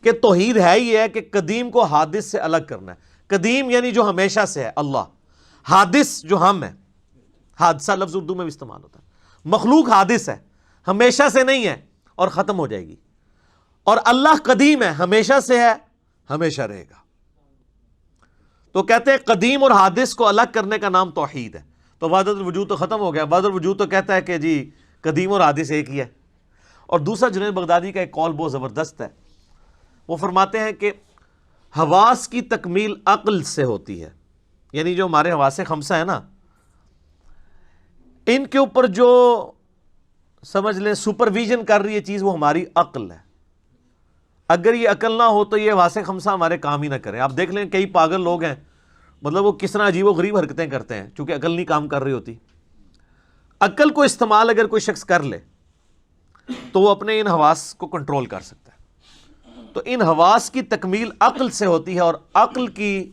کہ توحید ہے یہ ہے کہ قدیم کو حادث سے الگ کرنا ہے. قدیم یعنی جو ہمیشہ سے ہے اللہ، حادث جو ہم ہے. حادثہ لفظ اردو میں بھی استعمال ہوتا ہے. مخلوق حادث ہے، ہمیشہ سے نہیں ہے اور ختم ہو جائے گی. اور اللہ قدیم ہے، ہمیشہ سے ہے، ہمیشہ رہے گا. تو کہتے ہیں قدیم اور حادث کو الگ کرنے کا نام توحید ہے. تو وحدت الوجود تو ختم ہو گیا. وحدت الوجود تو کہتا ہے کہ جی قدیم اور حادث ایک ہی ہے. اور دوسرا جنید بغدادی کا ایک قول بہت زبردست ہے. وہ فرماتے ہیں کہ حواس کی تکمیل عقل سے ہوتی ہے. یعنی جو ہمارے حواس خمسہ ہے نا، ان کے اوپر جو سمجھ لیں سپرویژن کر رہی ہے چیز، وہ ہماری عقل ہے. اگر یہ عقل نہ ہو تو یہ حواس خمسہ ہمارے کام ہی نہ کریں. آپ دیکھ لیں کئی پاگل لوگ ہیں، مطلب وہ کس طرح عجیب و غریب حرکتیں کرتے ہیں، چونکہ عقل نہیں کام کر رہی ہوتی. عقل کو استعمال اگر کوئی شخص کر لے تو وہ اپنے ان حواس کو کنٹرول کر سکتا ہے. تو ان حواس کی تکمیل عقل سے ہوتی ہے، اور عقل کی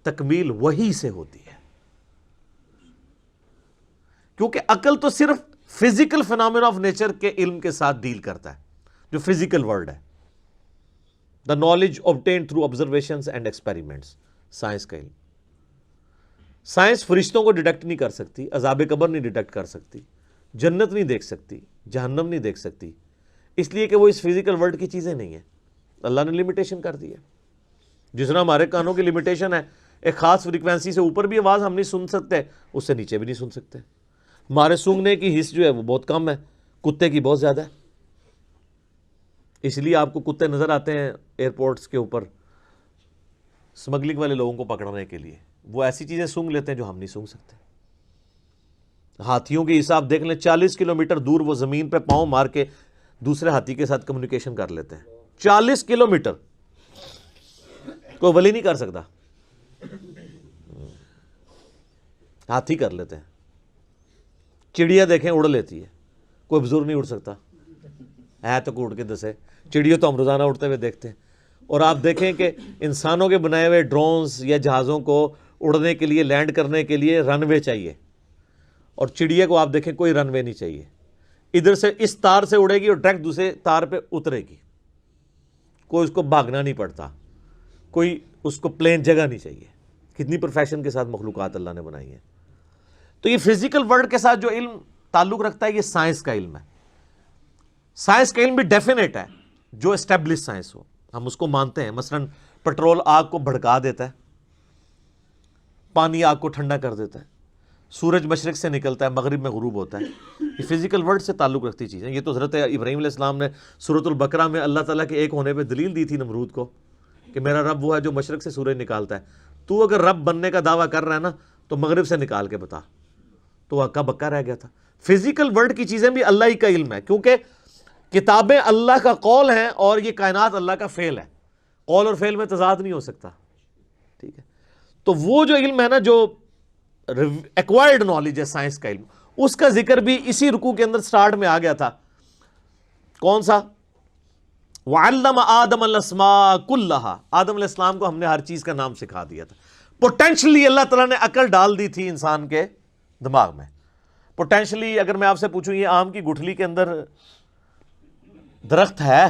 تکمیل وحی سے ہوتی ہے. کیونکہ عقل تو صرف فزیکل فینامنا آف نیچر کے علم کے ساتھ ڈیل کرتا ہے، جو فزیکل ورلڈ ہے. The knowledge obtained through observations and experiments, science کا علم. سائنس فرشتوں کو ڈیٹیکٹ نہیں کر سکتی، عذاب قبر نہیں ڈیٹیکٹ کر سکتی، جنت نہیں دیکھ سکتی، جہنم نہیں دیکھ سکتی، اس لیے کہ وہ اس فزیکل ورلڈ کی چیزیں نہیں ہیں. اللہ نے لمیٹیشن کر دی ہے. جس طرح ہمارے کانوں کی لمیٹیشن ہے، ایک خاص فریکوینسی سے اوپر بھی آواز ہم نہیں سن سکتے، اس سے نیچے بھی نہیں سن سکتے. ہمارے سونگنے کی حس جو ہے وہ بہت کم ہے، کتے کی بہت زیادہ ہے. اس لیے آپ کو کتے نظر آتے ہیں ایئرپورٹس کے اوپر سمگلنگ والے لوگوں کو پکڑنے کے لیے. وہ ایسی چیزیں سونگ لیتے ہیں جو ہم نہیں سونگ سکتے. ہاتھیوں کی حساب دیکھ لیں، 40 کلومیٹر دور وہ زمین پہ پاؤں مار کے دوسرے ہاتھی کے ساتھ کمیونیکیشن کر لیتے ہیں. 40 کلومیٹر کوئی ولی نہیں کر سکتا، ہاتھی کر لیتے ہیں. چڑیا دیکھیں اڑ لیتی ہے، کوئی بزرگ نہیں اڑ سکتا ہے تو کوئی اڑ کے دسے. چڑیا تو ہم روزانہ اڑتے ہوئے دیکھتے ہیں. اور آپ دیکھیں کہ انسانوں کے بنائے ہوئے ڈرونز یا جہازوں کو اڑنے کے لیے، لینڈ کرنے کے لیے رن وے چاہیے، اور چڑیا کو آپ دیکھیں کوئی رن وے نہیں چاہیے. ادھر سے اس تار سے اڑے گی اور ڈائریکٹ دوسرے تار پہ اترے گی، کوئی اس کو بھاگنا نہیں پڑتا، کوئی اس کو پلین جگہ نہیں چاہیے. کتنی پروفیشن کے ساتھ مخلوقات اللہ نے بنائی ہیں. تو یہ فزیکل ورلڈ کے ساتھ جو علم تعلق رکھتا ہے یہ سائنس کا علم ہے. سائنس کا علم بھی ڈیفینیٹ ہے، جو اسٹیبلش سائنس ہو ہم اس کو مانتے ہیں. مثلا پٹرول آگ کو بھڑکا دیتا ہے، پانی آگ کو ٹھنڈا کر دیتا ہے، سورج مشرق سے نکلتا ہے مغرب میں غروب ہوتا ہے. یہ فزیکل ورلڈ سے تعلق رکھتی چیزیں. یہ تو حضرت ابراہیم علیہ السلام نے سورۃ البقرہ میں اللہ تعالیٰ کے ایک ہونے پہ دلیل دی تھی نمرود کو کہ میرا رب وہ ہے جو مشرق سے سورج نکالتا ہے. تو اگر رب بننے کا دعویٰ کر رہا ہے نا تو مغرب سے نکال کے بتا. تو ہکا بکا رہ گیا تھا. فزیکل ورلڈ کی چیزیں بھی اللہ ہی کا علم ہے، کیونکہ کتابیں اللہ کا قول ہیں اور یہ کائنات اللہ کا فعل ہے. قول اور فعل میں تضاد نہیں ہو سکتا. ٹھیک ہے. تو وہ جو علم ہے نا، جو ایکوائرڈ نالج ہے سائنس کا علم، اس کا ذکر بھی اسی رکوع کے اندر سٹارٹ میں آ گیا تھا. کون سا؟ وَعَلَّمَ آدَمَ الْأَسْمَاءَ كُلَّهَا. آدم علیہ السلام کو ہم نے ہر چیز کا نام سکھا دیا تھا. پوٹینشلی اللہ تعالیٰ نے عقل ڈال دی تھی انسان کے دماغ میں. پوٹینشلی اگر میں آپ سے پوچھوں یہ آم کی گٹھلی کے اندر درخت ہے،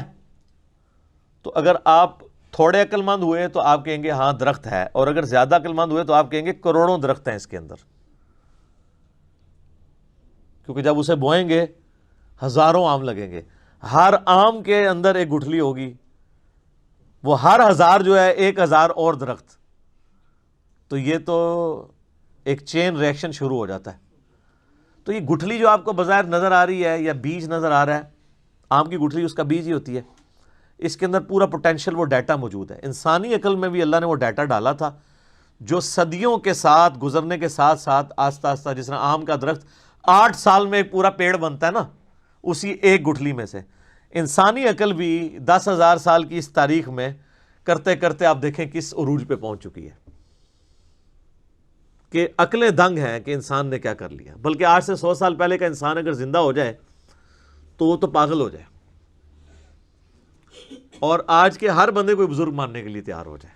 تو اگر آپ تھوڑے عقل مند ہوئے تو آپ کہیں گے ہاں درخت ہے، اور اگر زیادہ عقل مند ہوئے تو آپ کہیں گے کروڑوں درخت ہیں اس کے اندر. کیونکہ جب اسے بوئیں گے ہزاروں آم لگیں گے، ہر آم کے اندر ایک گٹھلی ہوگی، وہ ہر ہزار جو ہے 1000 اور درخت. تو یہ تو ایک چین ریئیکشن شروع ہو جاتا ہے. تو یہ گٹھلی جو آپ کو بظاہر نظر آ رہی ہے یا بیج نظر آ رہا ہے، آم کی گٹھلی اس کا بیج ہی ہوتی ہے. اس کے اندر پورا پوٹینشیل وہ ڈیٹا موجود ہے. انسانی عقل میں بھی اللہ نے وہ ڈیٹا ڈالا تھا جو صدیوں کے ساتھ گزرنے کے ساتھ ساتھ آہستہ آہستہ، جس طرح آم کا درخت 8 سال میں ایک پورا پیڑ بنتا ہے نا، اسی ایک گٹھلی میں سے انسانی عقل بھی 10,000 سال کی اس تاریخ میں کرتے کرتے آپ دیکھیں کس عروج پہ پہنچ چکی ہے کہ عقلیں دنگ ہیں کہ انسان نے کیا کر لیا. بلکہ آج سے 100 سال پہلے کا انسان اگر زندہ ہو جائے تو وہ تو پاگل ہو جائے، اور آج کے ہر بندے کو بزرگ ماننے کے لیے تیار ہو جائے.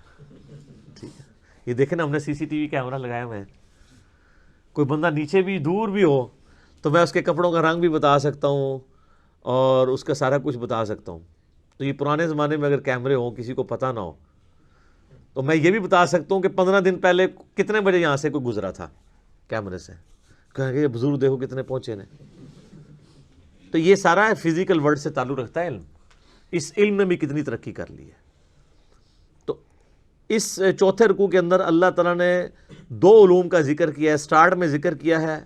ٹھیک ہے. یہ دیکھیں نا، ہم نے CCTV کیمرہ لگایا ہوئے ہیں. کوئی بندہ نیچے بھی دور بھی ہو تو میں اس کے کپڑوں کا رنگ بھی بتا سکتا ہوں اور اس کا سارا کچھ بتا سکتا ہوں. تو یہ پرانے زمانے میں اگر کیمرے ہوں، کسی کو پتہ نہ ہو، تو میں یہ بھی بتا سکتا ہوں کہ 15 دن پہلے کتنے بجے یہاں سے کوئی گزرا تھا کیمرے سے. کہیں گے یہ بزرگ دیکھو کتنے پہنچے نے. تو یہ سارا فزیکل ورلڈ سے تعلق رکھتا ہے علم. اس علم نے بھی کتنی ترقی کر لی ہے۔ تو اس چوتھے رکوع کے اندر اللہ تعالیٰ نے دو علوم کا ذکر کیا ہے۔ سٹارٹ میں ذکر کیا ہے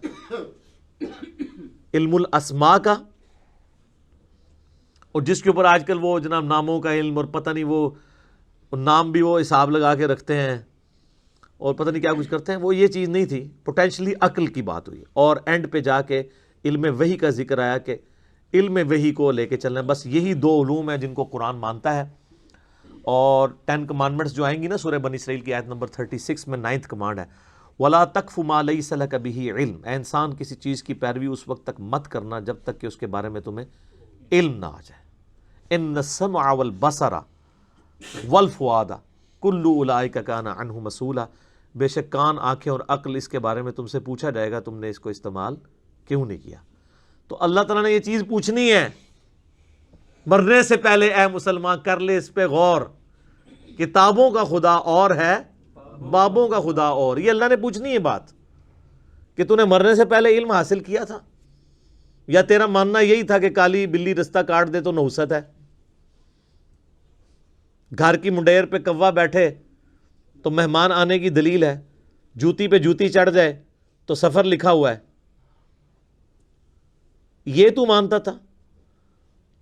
علم الاسماء کا، اور جس کے اوپر آج کل وہ جناب ناموں کا علم اور پتہ نہیں وہ نام بھی وہ حساب لگا کے رکھتے ہیں اور پتہ نہیں کیا کچھ کرتے ہیں، وہ یہ چیز نہیں تھی، پوٹینشلی عقل کی بات ہوئی، اور اینڈ پہ جا کے علم وحی کا ذکر آیا کہ علم وحی کو لے کے چلنا ہے۔ بس یہی دو علوم ہیں جن کو قرآن مانتا ہے۔ اور 10 کمانڈمنٹس جو آئیں گی نا سورہ بنی اسرائیل کی آیت نمبر 36 میں 9th کمانڈ ہے، وَلَا تَقْفُ مَا لَيْسَ لَكَ بِهِ عِلْم، اے انسان کسی چیز کی پیروی اس وقت تک مت کرنا جب تک کہ اس کے بارے میں تمہیں علم نہ آ جائے۔ إِنَّ السَّمْعَ وَالْبَصَرَ وَالْفُؤَادَ كُلُّ أُولَٰئِكَ كَانَ عَنْهُ مَسْئُولًا، بے شک کان، آنکھیں اور عقل، اس کے بارے میں تم سے پوچھا جائے گا تم نے اس کو استعمال کیوں نہیں کیا۔ تو اللہ تعالیٰ نے یہ چیز پوچھنی ہے مرنے سے پہلے۔ اے مسلمان کر لے اس پہ غور، کتابوں کا خدا اور ہے، بابوں کا خدا اور۔ یہ اللہ نے پوچھنی ہے بات کہ تو نے مرنے سے پہلے علم حاصل کیا تھا، یا تیرا ماننا یہی تھا کہ کالی بلی رستہ کاٹ دے تو نحوست ہے، گھر کی منڈیر پہ کوا بیٹھے تو مہمان آنے کی دلیل ہے، جوتی پہ جوتی چڑھ جائے تو سفر لکھا ہوا ہے، یہ تو مانتا تھا؟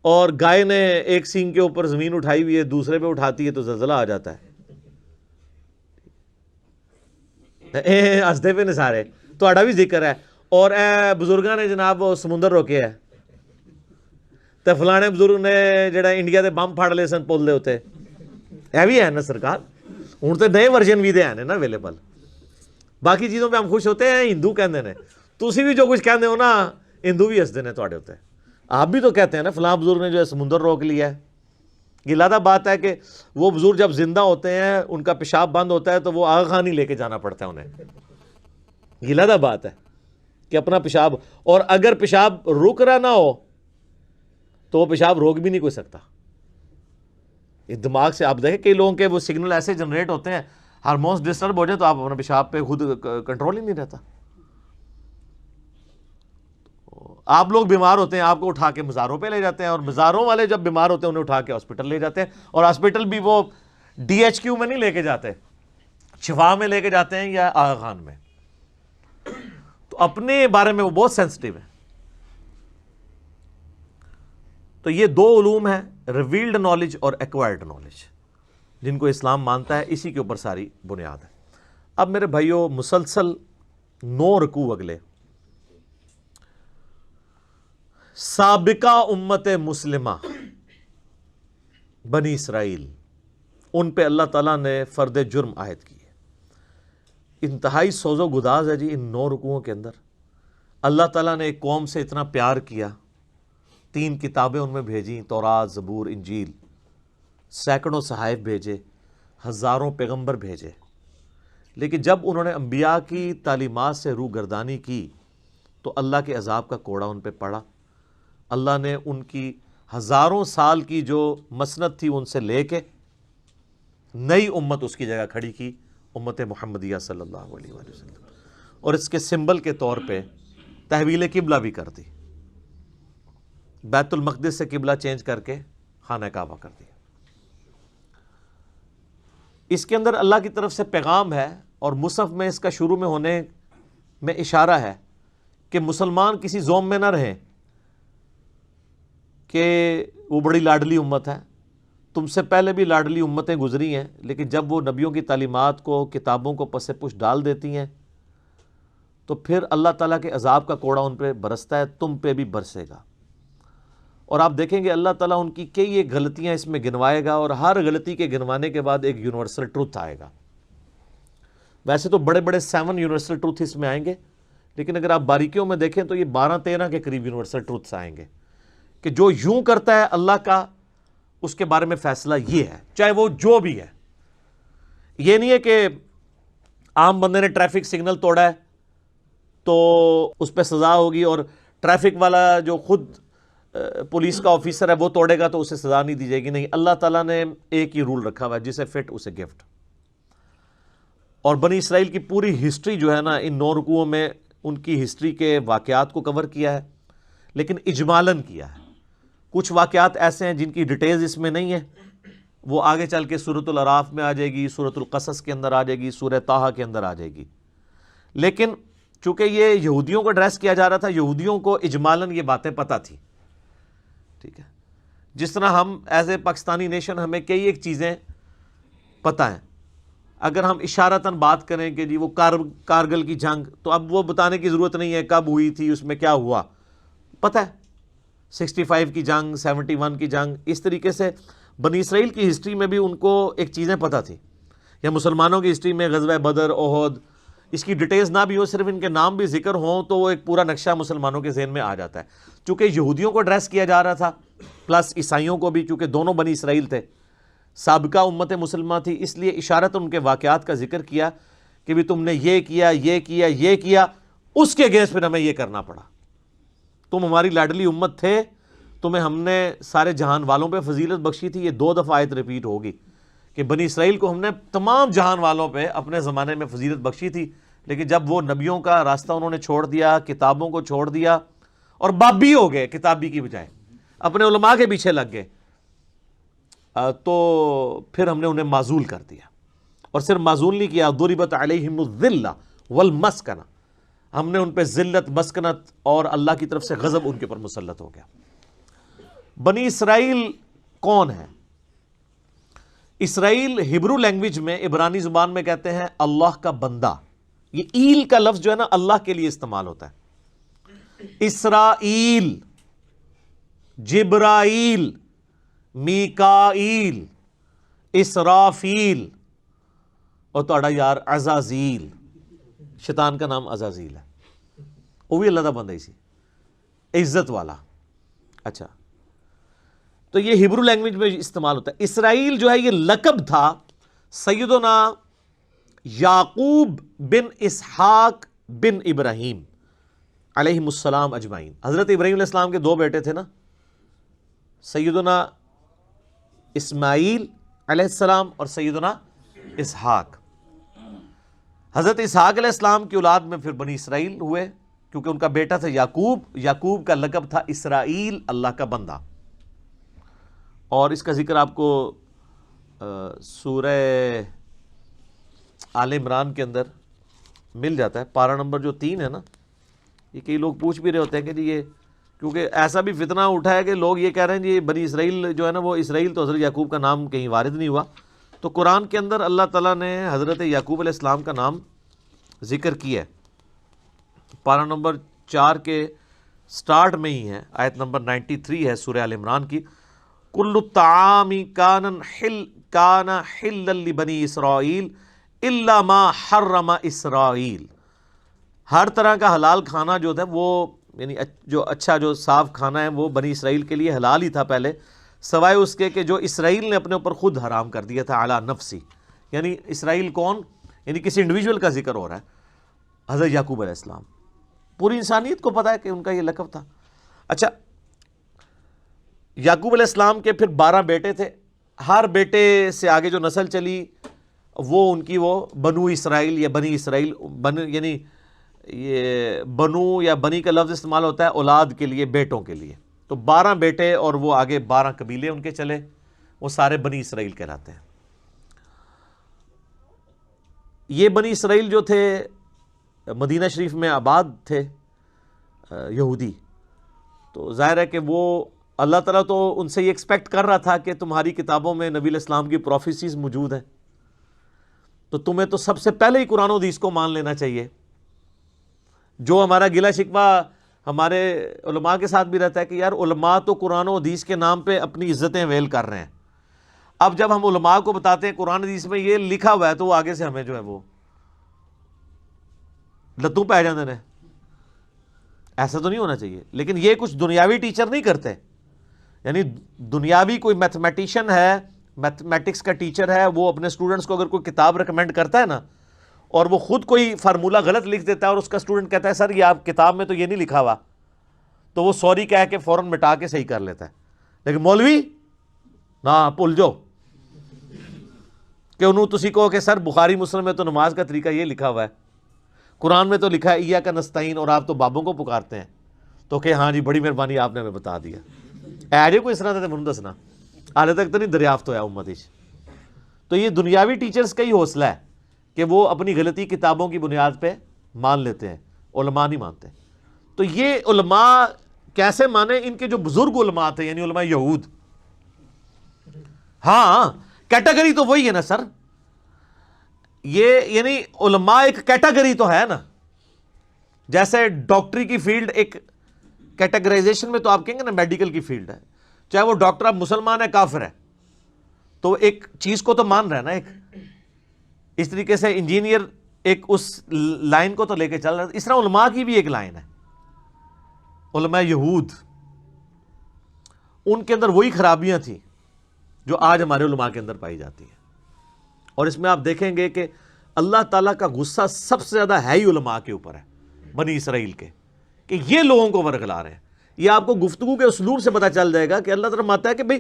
اور گائے نے ایک سینگ کے اوپر زمین اٹھائی ہوئی ہے، دوسرے پہ اٹھاتی ہے تو زلزلہ آ جاتا ہے۔ ہسدے پہ نثارے تہاڈا بھی ذکر ہے، اور اے بزرگاں نے جناب وہ سمندر روکے ہے، تے فلانے بزرگ نے جڑا انڈیا دے بم پھاڑ لے سن پل دے ہوتے، اے بھی ہے نا سرکار۔ ہوں تو نئے ورژن بھی دے ہیں نا اویلیبل۔ باقی چیزوں پہ ہم خوش ہوتے ہیں، ہندو کہندے نے، تسی بھی جو کچھ کہندے ہو نا ہندو بھی ہسدے نے تہاڈے ہوتے۔ آپ بھی تو کہتے ہیں نا فلاں بزرگ نے جو ہے سمندر روک لیا ہے۔ یہ لادہ بات ہے کہ وہ بزرگ جب زندہ ہوتے ہیں ان کا پیشاب بند ہوتا ہے تو وہ آغا خانی لے کے جانا پڑتا ہے انہیں۔ یہ لادہ بات ہے کہ اپنا پیشاب، اور اگر پیشاب رک رہا نہ ہو تو وہ پیشاب روک بھی نہیں کوئی سکتا۔ یہ دماغ سے آپ دیکھیں کئی لوگوں کے وہ سگنل ایسے جنریٹ ہوتے ہیں، ہارمونس ڈسٹرب ہو جائے تو آپ اپنا پیشاب پہ خود کنٹرول ہی نہیں رہتا۔ آپ لوگ بیمار ہوتے ہیں، آپ کو اٹھا کے مزاروں پہ لے جاتے ہیں، اور مزاروں والے جب بیمار ہوتے ہیں انہیں اٹھا کے ہاسپٹل لے جاتے ہیں، اور ہاسپٹل بھی وہ DHQ میں نہیں لے کے جاتے، شفا میں لے کے جاتے ہیں یا آغا خان میں۔ تو اپنے بارے میں وہ بہت سینسٹیو ہے۔ تو یہ دو علوم ہیں، ریویلڈ نالج اور ایکوائرڈ نالج، جن کو اسلام مانتا ہے، اسی کے اوپر ساری بنیاد ہے۔ اب میرے بھائیوں مسلسل 9 رکوع اگلے سابقہ امت مسلمہ بنی اسرائیل، ان پہ اللہ تعالیٰ نے فرد جرم عائد کی ہے۔ انتہائی سوز و گداز ہے جی ان 9 رکوعوں کے اندر۔ اللہ تعالیٰ نے ایک قوم سے اتنا پیار کیا، 3 کتابیں ان میں بھیجیں، تورات، زبور، انجیل، سینکڑوں صحائف بھیجے، ہزاروں پیغمبر بھیجے، لیکن جب انہوں نے انبیاء کی تعلیمات سے روگردانی کی تو اللہ کے عذاب کا کوڑا ان پہ پڑا۔ اللہ نے ان کی ہزاروں سال کی جو مسند تھی ان سے لے کے نئی امت اس کی جگہ کھڑی کی، امت محمدیہ صلی اللہ علیہ وآلہ وسلم، اور اس کے سمبل کے طور پہ تحویل قبلہ بھی کر دی، بیت المقدس سے قبلہ چینج کر کے خانہ کعبہ کر دیا۔ اس کے اندر اللہ کی طرف سے پیغام ہے، اور مصحف میں اس کا شروع میں ہونے میں اشارہ ہے کہ مسلمان کسی زوم میں نہ رہیں کہ وہ بڑی لاڈلی امت ہے۔ تم سے پہلے بھی لاڈلی امتیں گزری ہیں، لیکن جب وہ نبیوں کی تعلیمات کو، کتابوں کو پس پش ڈال دیتی ہیں تو پھر اللہ تعالیٰ کے عذاب کا کوڑا ان پہ برستا ہے، تم پہ بھی برسے گا۔ اور آپ دیکھیں گے اللہ تعالیٰ ان کی کئی ایک غلطیاں اس میں گنوائے گا، اور ہر غلطی کے گنوانے کے بعد ایک یونیورسل ٹروتھ آئے گا۔ ویسے تو بڑے بڑے 7 یونیورسل ٹروتھ اس میں آئیں گے، لیکن اگر آپ باریکیوں میں دیکھیں تو یہ 12-13 کے قریب یونیورسل ٹروتھس آئیں گے کہ جو یوں کرتا ہے اللہ کا، اس کے بارے میں فیصلہ یہ ہے، چاہے وہ جو بھی ہے۔ یہ نہیں ہے کہ عام بندے نے ٹریفک سگنل توڑا ہے تو اس پہ سزا ہوگی، اور ٹریفک والا جو خود پولیس کا آفیسر ہے وہ توڑے گا تو اسے سزا نہیں دی جائے گی۔ نہیں، اللہ تعالیٰ نے ایک ہی رول رکھا ہوا ہے، جسے فٹ اسے گفٹ۔ اور بنی اسرائیل کی پوری ہسٹری جو ہے نا ان 9 رکوعوں میں ان کی ہسٹری کے واقعات کو کور کیا ہے، لیکن اجمالاً کیا ہے۔ کچھ واقعات ایسے ہیں جن کی ڈیٹیلز اس میں نہیں ہے، وہ آگے چل کے سورۃ الاعراف میں آ جائے گی، سورۃ القصص کے اندر آ جائے گی، سورہ طٰہٰ کے اندر آ جائے گی۔ لیکن چونکہ یہ یہودیوں کو ایڈریس کیا جا رہا تھا، یہودیوں کو اجمالاً یہ باتیں پتہ تھی، ٹھیک ہے، جس طرح ہم ایز اے پاکستانی نیشن ہمیں کئی ایک چیزیں پتہ ہیں۔ اگر ہم اشارتاً بات کریں کہ جی وہ کارگل کی جنگ، تو اب وہ بتانے کی ضرورت نہیں ہے کب ہوئی تھی، اس میں کیا ہوا، پتہ ہے۔ 65 کی جنگ، 71 کی جنگ، اس طریقے سے بنی اسرائیل کی ہسٹری میں بھی ان کو ایک چیزیں پتہ تھی، یا مسلمانوں کی ہسٹری میں غزوہ بدر، احد، اس کی ڈیٹیلز نہ بھی ہو، صرف ان کے نام بھی ذکر ہوں تو وہ ایک پورا نقشہ مسلمانوں کے ذہن میں آ جاتا ہے۔ چونکہ یہودیوں کو ایڈریس کیا جا رہا تھا، پلس عیسائیوں کو بھی، چونکہ دونوں بنی اسرائیل تھے، سابقہ امت مسلمہ تھی، اس لیے اشارت ان کے واقعات کا ذکر کیا کہ بھی تم نے یہ کیا، یہ کیا، یہ کیا، اس کے اگینسٹ پھر ہمیں یہ کرنا پڑا۔ تم ہماری لاڈلی امت تھے، تمہیں ہم نے سارے جہان والوں پہ فضیلت بخشی تھی۔ یہ 2 دفعہ آیت ریپیٹ ہوگی کہ بنی اسرائیل کو ہم نے تمام جہان والوں پہ اپنے زمانے میں فضیلت بخشی تھی، لیکن جب وہ نبیوں کا راستہ انہوں نے چھوڑ دیا، کتابوں کو چھوڑ دیا اور بابی ہو گئے کتابی کی بجائے، اپنے علماء کے پیچھے لگ گئے، تو پھر ہم نے انہیں معزول کر دیا۔ اور صرف معزول نہیں کیا، ضربت علیہم الذلہ والمسکنہ، ہم نے ان پہ ذلت، مسکنت اور اللہ کی طرف سے غضب ان کے اوپر مسلط ہو گیا۔ بنی اسرائیل کون ہے؟ اسرائیل ہبرو لینگویج میں، عبرانی زبان میں کہتے ہیں اللہ کا بندہ۔ یہ ایل کا لفظ جو ہے نا اللہ کے لیے استعمال ہوتا ہے۔ اسرائیل، جبرائیل، میکائیل، اسرافیل، اور توڑا یار عزازیل، شیطان کا نام عزازیل ہے، وہ بھی اللہ کا بندہ ہی سی، عزت والا۔ اچھا، تو یہ ہبرو لینگویج میں استعمال ہوتا ہے۔ اسرائیل جو ہے یہ لقب تھا سیدنا یعقوب بن اسحاق بن ابراہیم علیہم السلام اجمعین۔ حضرت ابراہیم علیہ السلام کے 2 بیٹے تھے نا، سیدنا اسماعیل علیہ السلام اور سیدنا اسحاق۔ حضرت اسحاق علیہ السلام کی اولاد میں پھر بنی اسرائیل ہوئے، کیونکہ ان کا بیٹا تھا یعقوب۔ یعقوب کا لقب تھا اسرائیل، اللہ کا بندہ۔ اور اس کا ذکر آپ کو سورہ آل عمران کے اندر مل جاتا ہے، پارہ نمبر جو 3 ہے نا۔ یہ کئی لوگ پوچھ بھی رہے ہوتے ہیں کہ جی یہ، کیونکہ ایسا بھی فتنہ اٹھا ہے کہ لوگ یہ کہہ رہے ہیں جی بنی اسرائیل جو ہے نا وہ اسرائیل، تو حضرت یعقوب کا نام کہیں وارد نہیں ہوا۔ تو قرآن کے اندر اللہ تعالیٰ نے حضرت یعقوب علیہ السلام کا نام ذکر کیا ہے، پارہ نمبر 4 کے سٹارٹ میں ہی ہے، آیت نمبر 93 ہے سورہ آل عمران کی۔ کل الطعام کان حلا لبنی اسرائیل الا ما حرم اسرائیل، ہر طرح کا حلال کھانا جو تھا وہ، یعنی جو اچھا جو صاف کھانا ہے وہ بنی اسرائیل کے لیے حلال ہی تھا پہلے، سوائے اس کے کہ جو اسرائیل نے اپنے اوپر خود حرام کر دیا تھا، علی نفسی۔ یعنی اسرائیل کون؟ یعنی کسی انڈیویجول کا ذکر ہو رہا ہے، حضرت یعقوب علیہ السلام۔ پوری انسانیت کو پتہ ہے کہ ان کا یہ لقب تھا۔ اچھا، یعقوب علیہ السلام کے پھر 12 بیٹے تھے، ہر بیٹے سے آگے جو نسل چلی وہ ان کی وہ بنو اسرائیل یا بنی اسرائیل، یعنی یہ بنو یا بنی کا لفظ استعمال ہوتا ہے اولاد کے لیے، بیٹوں کے لیے۔ تو 12 بیٹے اور وہ آگے 12 قبیلے ان کے چلے، وہ سارے بنی اسرائیل کہلاتے ہیں۔ یہ بنی اسرائیل جو تھے مدینہ شریف میں آباد تھے، یہودی، تو ظاہر ہے کہ وہ اللہ تعالیٰ تو ان سے یہ ایکسپیکٹ کر رہا تھا کہ تمہاری کتابوں میں نبی علیہ السلام کی پروفیسیز موجود ہیں، تو تمہیں تو سب سے پہلے ہی قرآن و حدیث کو مان لینا چاہیے۔ جو ہمارا گلہ شکوہ ہمارے علماء کے ساتھ بھی رہتا ہے کہ یار علماء تو قرآن و حدیث کے نام پہ اپنی عزتیں ویل کر رہے ہیں، اب جب ہم علماء کو بتاتے ہیں قرآن حدیث میں یہ لکھا ہوا ہے تو وہ آگے سے ہمیں جو ہے وہ لتوں پہ آ جاندے ہیں۔ ایسا تو نہیں ہونا چاہیے، لیکن یہ کچھ دنیاوی ٹیچر نہیں کرتے، یعنی دنیاوی کوئی میتھمیٹیشین ہے، میتھمیٹکس کا ٹیچر ہے، وہ اپنے اسٹوڈنٹس کو اگر کوئی کتاب ریکمینڈ کرتا ہے نا، اور وہ خود کوئی فارمولہ غلط لکھ دیتا ہے اور اس کا اسٹوڈنٹ کہتا ہے سر یہ آپ کتاب میں تو یہ نہیں لکھا ہوا، تو وہ سوری کہہ کے فوراً مٹا کے صحیح کر لیتا ہے۔ لیکن مولوی نہ بھول جو کہ انہوں تسی کہو کہ سر بخاری مسلم میں تو نماز کا طریقہ یہ لکھا ہوا ہے، قرآن میں تو لکھا ہے ایاک نستعین، اور آپ تو بابوں کو پکارتے ہیں، تو کہ ہاں جی بڑی مہربانی آپ نے ہمیں بتا دیا۔ ایڈے کو اس طرح من دسنا حالے تک تو نہیں دریافت ہوا امت. تو یہ دنیاوی ٹیچرز کا ہی حوصلہ ہے کہ وہ اپنی غلطی کتابوں کی بنیاد پہ مان لیتے ہیں, علماء نہیں مانتے. تو یہ علماء کیسے مانے؟ ان کے جو بزرگ علماء تھے یعنی علماء یہود. ہاں کیٹیگری تو وہی ہے نا سر, یہ یعنی علماء ایک کیٹیگری تو ہے نا. جیسے ڈاکٹری کی فیلڈ ایک کیٹیگرائزیشن میں تو آپ کہیں گے نا میڈیکل کی فیلڈ ہے, چاہے وہ ڈاکٹر اب مسلمان ہے کافر ہے تو ایک چیز کو تو مان رہا ہے نا. ایک اس طریقے سے انجینئر ایک اس لائن کو تو لے کے چل رہا ہے. اس طرح علماء کی بھی ایک لائن ہے. علماء یہود, ان کے اندر وہی خرابیاں تھیں جو آج ہمارے علماء کے اندر پائی جاتی ہیں. اور اس میں آپ دیکھیں گے کہ اللہ تعالیٰ کا غصہ سب سے زیادہ ہے ہی علماء کے اوپر ہے, بنی اسرائیل کے, کہ یہ لوگوں کو ورگلا رہے ہیں. یہ آپ کو گفتگو کے اسلوب سے پتا چل جائے گا کہ اللہ تعالیٰ فرماتا ہے کہ بھئی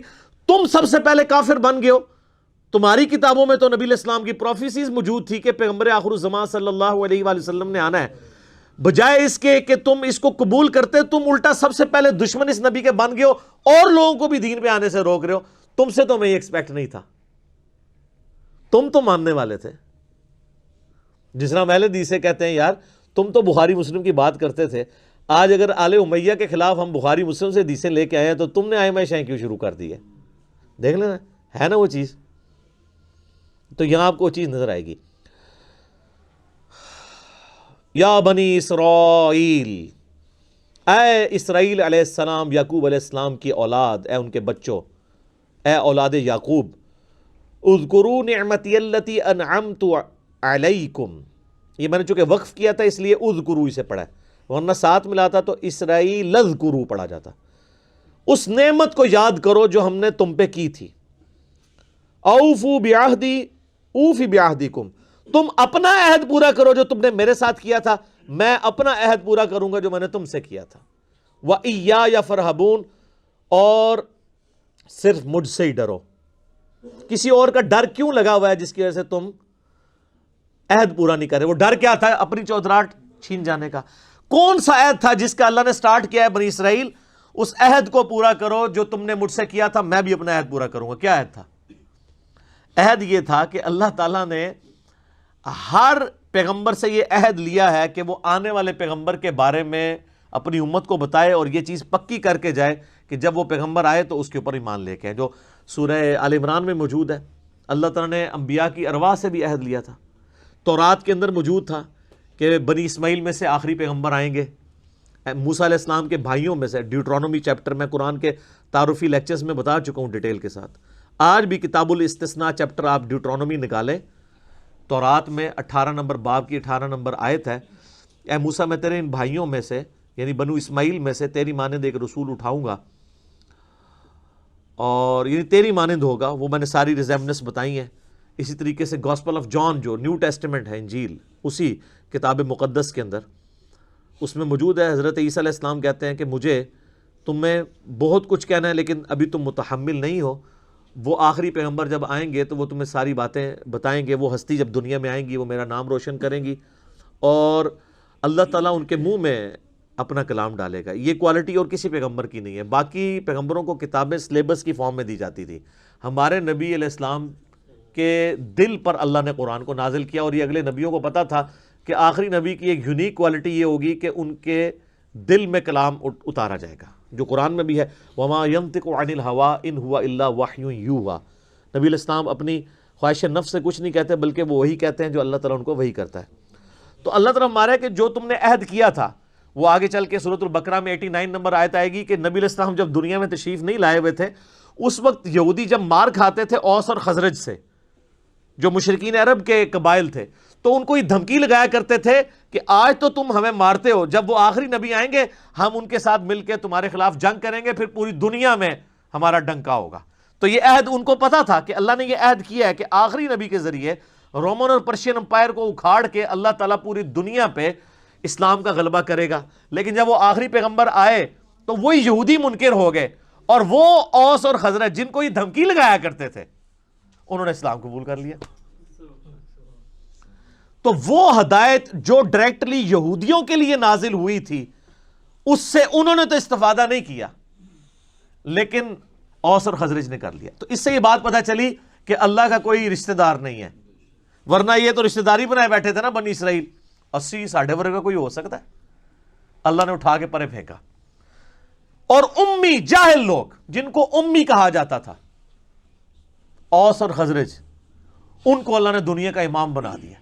تم سب سے پہلے کافر بن گئے ہو. تمہاری کتابوں میں تو نبی علیہ السلام کی پروفیسیز موجود تھی کہ پیغمبر آخر الزمان صلی اللہ علیہ وآلہ وسلم نے آنا ہے. بجائے اس کے کہ تم اس کو قبول کرتے, تم الٹا سب سے پہلے دشمن اس نبی کے بن گئے ہو اور لوگوں کو بھی دین پہ آنے سے روک رہے ہو. تم سے تو میں یہ ایکسپیکٹ نہیں تھا. تم تو ماننے والے تھے. جس طرح اہل حدیث سے کہتے ہیں یار تم تو بخاری مسلم کی بات کرتے تھے, آج اگر آل امیہ کے خلاف ہم بخاری مسلم سے حدیثیں لے کے آئے ہیں تو تم نے ائمہ شیعہ کیوں شروع کر دی ہے؟ دیکھ لینا ہے نا وہ چیز. تو یہاں آپ کو وہ چیز نظر آئے گی. یا بنی اسرائیل, اے اسرائیل علیہ السلام, یعقوب علیہ السلام کی اولاد, اے ان کے بچوں, اے اولاد یعقوب, اذکروا نعمتی التی انعمت علیکم. یہ میں نے چونکہ وقف کیا تھا اس لیے اذکروا اسے پڑھا ہے, ورنہ ساتھ ملاتا تو اسرائیل اذکروا پڑھا جاتا. اس نعمت کو یاد کرو جو ہم نے تم پہ کی تھی. اوفوا بعہدی اوفی بعہدکم, تم اپنا عہد پورا کرو جو تم نے میرے ساتھ کیا تھا, میں اپنا عہد پورا کروں گا جو میں نے تم سے کیا تھا. وَإِيَّايَ فَارْهَبُونَ, اور صرف مجھ سے ہی ڈرو. کسی اور کا ڈر کیوں لگا ہوا ہے جس کی وجہ سے تم عہد پورا نہیں کر رہے؟ وہ ڈر کیا تھا؟ اپنی چودراہٹ چھین جانے کا. کون سا عہد تھا جس کا اللہ نے سٹارٹ کیا ہے بنی اسرائیل؟ اس عہد کو پورا کرو جو تم نے مجھ سے کیا تھا, میں بھی اپنا عہد پورا کروں گا. کیا عہد تھا؟ عہد یہ تھا کہ اللہ تعالیٰ نے ہر پیغمبر سے یہ عہد لیا ہے کہ وہ آنے والے پیغمبر کے بارے میں اپنی امت کو بتائے اور یہ چیز پکی کر کے جائے کہ جب وہ پیغمبر آئے تو اس کے اوپر ایمان لے کے آئے, جو سورہ آل عمران میں موجود ہے. اللہ تعالیٰ نے انبیاء کی ارواح سے بھی عہد لیا تھا. تورات کے اندر موجود تھا کہ بنی اسماعیل میں سے آخری پیغمبر آئیں گے. موسیٰ علیہ السلام کے بھائیوں میں سے, ڈیوٹرانومی چیپٹر میں قرآن کے تعارفی لیکچرز میں بتا چکا ہوں ڈیٹیل کے ساتھ. آج بھی کتاب الاستثناء چیپٹر آپ ڈیوٹرانومی نکالیں, تورات میں 18 نمبر باب کی 18 نمبر آیت ہے, اے موسیٰ میں تیرے ان بھائیوں میں سے یعنی بنو اسماعیل میں سے تیری مانند ایک رسول اٹھاؤں گا اور یعنی تیری مانند ہوگا. وہ میں نے ساری ریزیمبلنس بتائی ہیں. اسی طریقے سے گاسپل آف جان جو نیو ٹیسٹمنٹ ہے, انجیل, اسی کتاب مقدس کے اندر اس میں موجود ہے. حضرت عیسیٰ علیہ السلام کہتے ہیں کہ مجھے تمہیں بہت کچھ کہنا ہے لیکن ابھی تم متحمل نہیں ہو. وہ آخری پیغمبر جب آئیں گے تو وہ تمہیں ساری باتیں بتائیں گے. وہ ہستی جب دنیا میں آئیں گی وہ میرا نام روشن کریں گی اور اللہ تعالیٰ ان کے منہ میں اپنا کلام ڈالے گا. یہ کوالٹی اور کسی پیغمبر کی نہیں ہے. باقی پیغمبروں کو کتابیں سلیبس کی فارم میں دی جاتی تھی. ہمارے نبی علیہ السلام کے دل پر اللہ نے قرآن کو نازل کیا اور یہ اگلے نبیوں کو پتا تھا کہ آخری نبی کی ایک یونیک کوالٹی یہ ہوگی کہ ان کے دل میں کلام اتارا جائے گا, جو قرآن میں بھی ہے, وَمَا يَنطِقُ عَنِ الْهَوَىٰ إِنْ هُوَ إِلَّا وَحْيٌ يُوحَىٰ. نبی علیہ السلام اپنی خواہش نفس سے کچھ نہیں کہتے بلکہ وہ وہی کہتے ہیں جو اللہ تعالیٰ ان کو وہی کرتا ہے. تو اللہ تعالیٰ ہمارا ہے کہ جو تم نے عہد کیا تھا وہ آگے چل کے سورۃ البقرہ میں 89 نمبر آیت آئے گی کہ نبی علیہ السلام جب دنیا میں تشریف نہیں لائے ہوئے تھے اس وقت یہودی جب مار کھاتے تھے اوس اور خزرج سے, جو مشرکین عرب کے قبائل تھے, تو ان کو یہ دھمکی لگایا کرتے تھے کہ آج تو تم ہمیں مارتے ہو, جب وہ آخری نبی آئیں گے ہم ان کے ساتھ مل کے تمہارے خلاف جنگ کریں گے, پھر پوری دنیا میں ہمارا ڈنکا ہوگا. تو یہ عہد ان کو پتا تھا کہ اللہ نے یہ عہد کیا ہے کہ آخری نبی کے ذریعے رومن اور پرشین امپائر کو اکھاڑ کے اللہ تعالیٰ پوری دنیا پہ اسلام کا غلبہ کرے گا. لیکن جب وہ آخری پیغمبر آئے تو وہ یہودی منکر ہو گئے اور وہ اوس اور خزرج جن کو یہ دھمکی لگایا کرتے تھے انہوں نے اسلام قبول کر لیا. تو وہ ہدایت جو ڈائریکٹلی یہودیوں کے لیے نازل ہوئی تھی اس سے انہوں نے تو استفادہ نہیں کیا, لیکن اوس اور خزرج نے کر لیا. تو اس سے یہ بات پتہ چلی کہ اللہ کا کوئی رشتہ دار نہیں ہے، ورنہ یہ تو رشتہ داری بنائے بیٹھے تھے نا بنی اسرائیل. 80 ساڑھے ورگ کا کوئی ہو سکتا ہے؟ اللہ نے اٹھا کے پرے پھینکا. اور امی جاہل لوگ جن کو امی کہا جاتا تھا، اوس اور خزرج، ان کو اللہ نے دنیا کا امام بنا دیا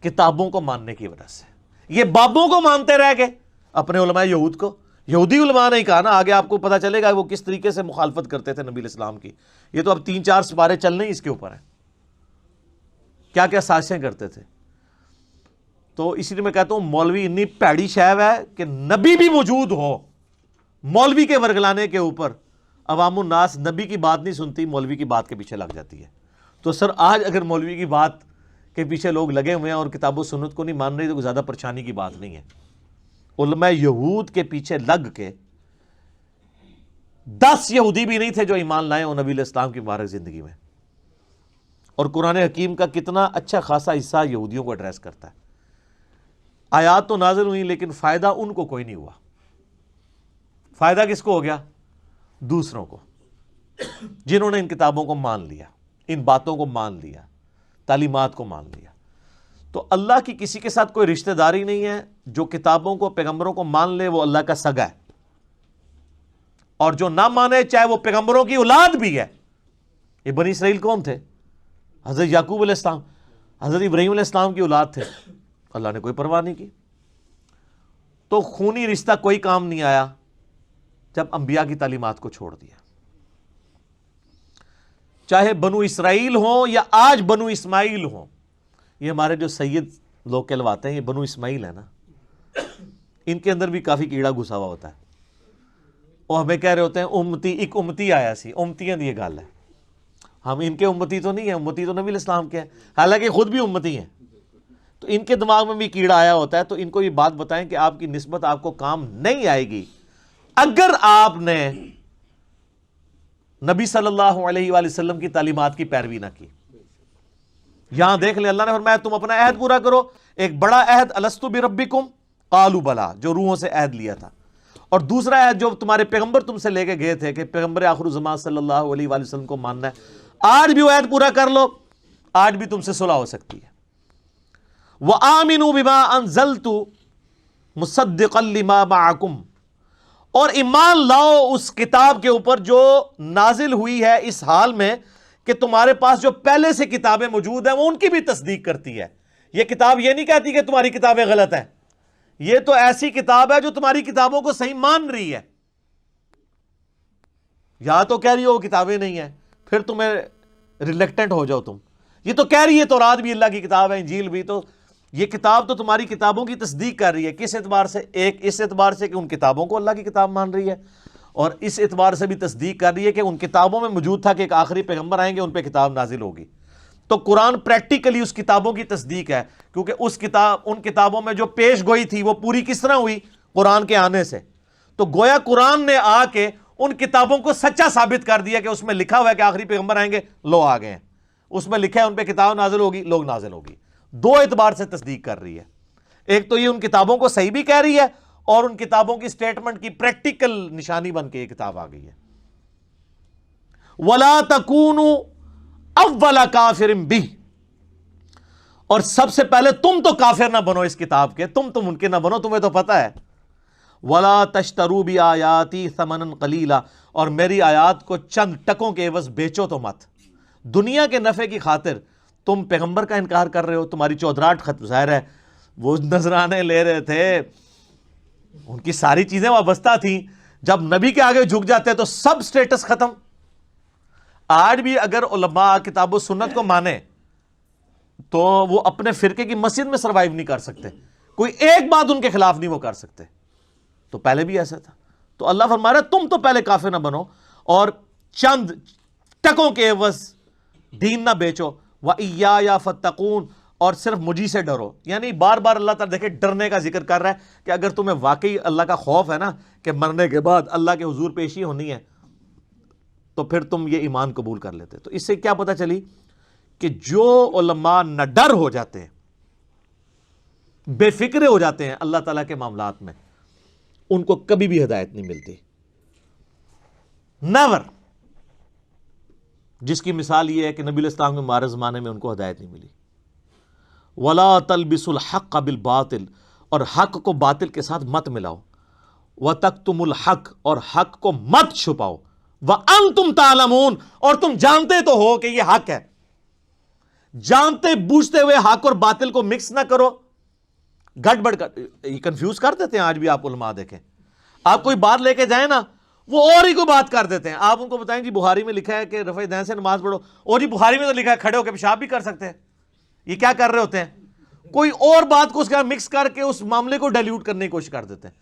کتابوں کو ماننے کی وجہ سے. یہ بابوں کو مانتے رہ گئے، اپنے علماء یہود کو. یہودی علماء نے کہا نا، آگے آپ کو پتا چلے گا وہ کس طریقے سے مخالفت کرتے تھے نبی الاسلام کی. یہ تو اب 3-4 سپارے چلنے ہی اس کے اوپر ہیں، کیا کیا سازشیں کرتے تھے. تو اسی لیے میں کہتا ہوں مولوی اتنی پیڑی شیو ہے کہ نبی بھی موجود ہو، مولوی کے ورگلانے کے اوپر عوام الناس نبی کی بات نہیں سنتی، مولوی کی بات کے پیچھے لگ جاتی ہے. تو سر آج اگر مولوی کی بات کے پیچھے لوگ لگے ہوئے ہیں اور کتاب و سنت کو نہیں مان رہے تو زیادہ پریشانی کی بات نہیں ہے. علماء یہود کے پیچھے لگ کے 10 یہودی بھی نہیں تھے جو ایمان لائے ہوں نبی علیہ السلام کی مبارک زندگی میں. اور قرآن حکیم کا کتنا اچھا خاصا حصہ یہودیوں کو ایڈریس کرتا ہے. آیات تو نازل ہوئی لیکن فائدہ ان کو کوئی نہیں ہوا. فائدہ کس کو ہو گیا؟ دوسروں کو، جنہوں نے ان کتابوں کو مان لیا، ان باتوں کو مان لیا، تعلیمات کو مان لیا. تو اللہ کی کسی کے ساتھ کوئی رشتہ داری نہیں ہے. جو کتابوں کو پیغمبروں کو مان لے وہ اللہ کا سگا ہے، اور جو نہ مانے چاہے وہ پیغمبروں کی اولاد بھی ہے. یہ بنی اسرائیل کون تھے؟ حضرت یعقوب علیہ السلام، حضرت ابراہیم علیہ السلام کی اولاد تھے. اللہ نے کوئی پرواہ نہیں کی. تو خونی رشتہ کوئی کام نہیں آیا جب انبیاء کی تعلیمات کو چھوڑ دیا. چاہے بنو اسرائیل ہوں یا آج بنو اسماعیل ہوں. یہ ہمارے جو سید لوگ کہلواتے ہیں یہ بنو اسماعیل ہے نا، ان کے اندر بھی کافی کیڑا گھسا ہوا ہوتا ہے. وہ ہمیں کہہ رہے ہوتے ہیں امتی، ایک امتی آیا سی، امتیاں دی گل ہے. ہم ان کے امتی تو نہیں ہیں، امتی تو نبی الاسلام کے ہیں، حالانکہ خود بھی امتی ہیں. تو ان کے دماغ میں بھی کیڑا آیا ہوتا ہے. تو ان کو یہ بات بتائیں کہ آپ کی نسبت آپ کو کام نہیں آئے گی اگر آپ نے نبی صلی اللہ علیہ وآلہ وسلم کی تعلیمات کی پیروی نہ کی. یہاں دیکھ لیں اللہ نے فرمایا تم اپنا عہد پورا کرو. ایک بڑا عہد الست بربکم قالوا بلا، جو روحوں سے عہد لیا تھا. اور دوسرا عہد جو تمہارے پیغمبر تم سے لے کے گئے تھے کہ پیغمبر آخر الزمان صلی اللہ علیہ وآلہ وسلم کو ماننا ہے. آج بھی وہ عہد پورا کر لو، آج بھی تم سے صلح ہو سکتی ہے. وآمنوا بما انزلت مصدقا لما معکم، اور ایمان لاؤ اس کتاب کے اوپر جو نازل ہوئی ہے اس حال میں کہ تمہارے پاس جو پہلے سے کتابیں موجود ہیں وہ ان کی بھی تصدیق کرتی ہے. یہ کتاب یہ نہیں کہتی کہ تمہاری کتابیں غلط ہیں، یہ تو ایسی کتاب ہے جو تمہاری کتابوں کو صحیح مان رہی ہے. یا تو کہہ رہی ہو وہ کتابیں نہیں ہیں، پھر تمہیں ریلیکٹنٹ ہو جاؤ تم. یہ تو کہہ رہی ہے تورات بھی اللہ کی کتاب ہے، انجیل بھی، تو یہ کتاب تو تمہاری کتابوں کی تصدیق کر رہی ہے. کس اعتبار سے؟ ایک اس اعتبار سے کہ ان کتابوں کو اللہ کی کتاب مان رہی ہے، اور اس اعتبار سے بھی تصدیق کر رہی ہے کہ ان کتابوں میں موجود تھا کہ ایک آخری پیغمبر آئیں گے، ان پہ کتاب نازل ہوگی. تو قرآن پریکٹیکلی اس کتابوں کی تصدیق ہے، کیونکہ ان کتابوں میں جو پیش گوئی تھی وہ پوری کس طرح ہوئی؟ قرآن کے آنے سے. تو گویا قرآن نے آ کے ان کتابوں کو سچا ثابت کر دیا کہ اس میں لکھا ہوا ہے کہ آخری پیغمبر آئیں گے، لو آ گئے ہیں. اس میں لکھا ہے ان پہ کتاب نازل ہوگی، لوگ نازل ہوگی. دو اعتبار سے تصدیق کر رہی ہے. ایک تو یہ ان کتابوں کو صحیح بھی کہہ رہی ہے، اور ان کتابوں کی سٹیٹمنٹ کی پریکٹیکل نشانی بن کے یہ کتاب آ گئی ہے. وَلَا تَكُونُوا اول کافر بہ، اور سب سے پہلے تم تو کافر نہ بنو اس کتاب کے، تم تو منکر نہ بنو، تمہیں تو پتہ ہے. وَلَا تَشْتَرُوا بِآيَاتِي ثَمَنًا قَلِيلًا، اور میری آیات کو چند ٹکوں کے عوض بیچو تو مت. دنیا کے نفع کی خاطر تم پیغمبر کا انکار کر رہے ہو. تمہاری چودراہٹ ختم، ظاہر ہے وہ نذرانے لے رہے تھے، ان کی ساری چیزیں وابستہ تھیں. جب نبی کے آگے جھک جاتے تو سب سٹیٹس ختم. آج بھی اگر علماء کتاب و سنت کو مانے تو وہ اپنے فرقے کی مسجد میں سروائیو نہیں کر سکتے. کوئی ایک بات ان کے خلاف نہیں وہ کر سکتے. تو پہلے بھی ایسا تھا. تو اللہ فرما رہا ہے تم تو پہلے کافر نہ بنو اور چند ٹکوں کے عوض دین نہ بیچو. وَإِيَّايَ فَاتَّقُونَ، اور صرف مجھی سے ڈرو. یعنی بار بار اللہ تعالیٰ دیکھیں ڈرنے کا ذکر کر رہا ہے کہ اگر تمہیں واقعی اللہ کا خوف ہے نا کہ مرنے کے بعد اللہ کے حضور پیشی ہونی ہے تو پھر تم یہ ایمان قبول کر لیتے. تو اس سے کیا پتہ چلی کہ جو علماء نہ ڈر ہو جاتے ہیں، بے فکرے ہو جاتے ہیں اللہ تعالیٰ کے معاملات میں، ان کو کبھی بھی ہدایت نہیں ملتی. نیور. جس کی مثال یہ ہے کہ نبی علیہ السلام کے مبارک زمانے میں ان کو ہدایت نہیں ملی. وَلَا تَلْبِسُوا الْحَقَّ بِالْبَاطِلِ، اور حق کو باطل کے ساتھ مت ملاؤ. وَتَكْتُمُوا الْحَقَّ، اور حق کو مت چھپاؤ. وَأَنْتُمْ تَعْلَمُونَ، اور تم جانتے تو ہو کہ یہ حق ہے. جانتے بوجھتے ہوئے حق اور باطل کو مکس نہ کرو. گڑبڑ کر، یہ کنفیوز کر دیتے ہیں آج بھی. آپ علماء دیکھیں، آپ کوئی بات لے کے جائیں نا، وہ اور ہی کوئی بات کر دیتے ہیں. آپ ان کو بتائیں جی بخاری میں لکھا ہے کہ رفع دین سے نماز پڑھو، اور جی بخاری میں تو لکھا ہے کھڑے ہو کے پیشاب بھی کر سکتے ہیں. یہ کیا کر رہے ہوتے ہیں؟ کوئی اور بات کو اس کا مکس کر کے اس معاملے کو ڈائلیوٹ کرنے کی کوشش کر دیتے ہیں.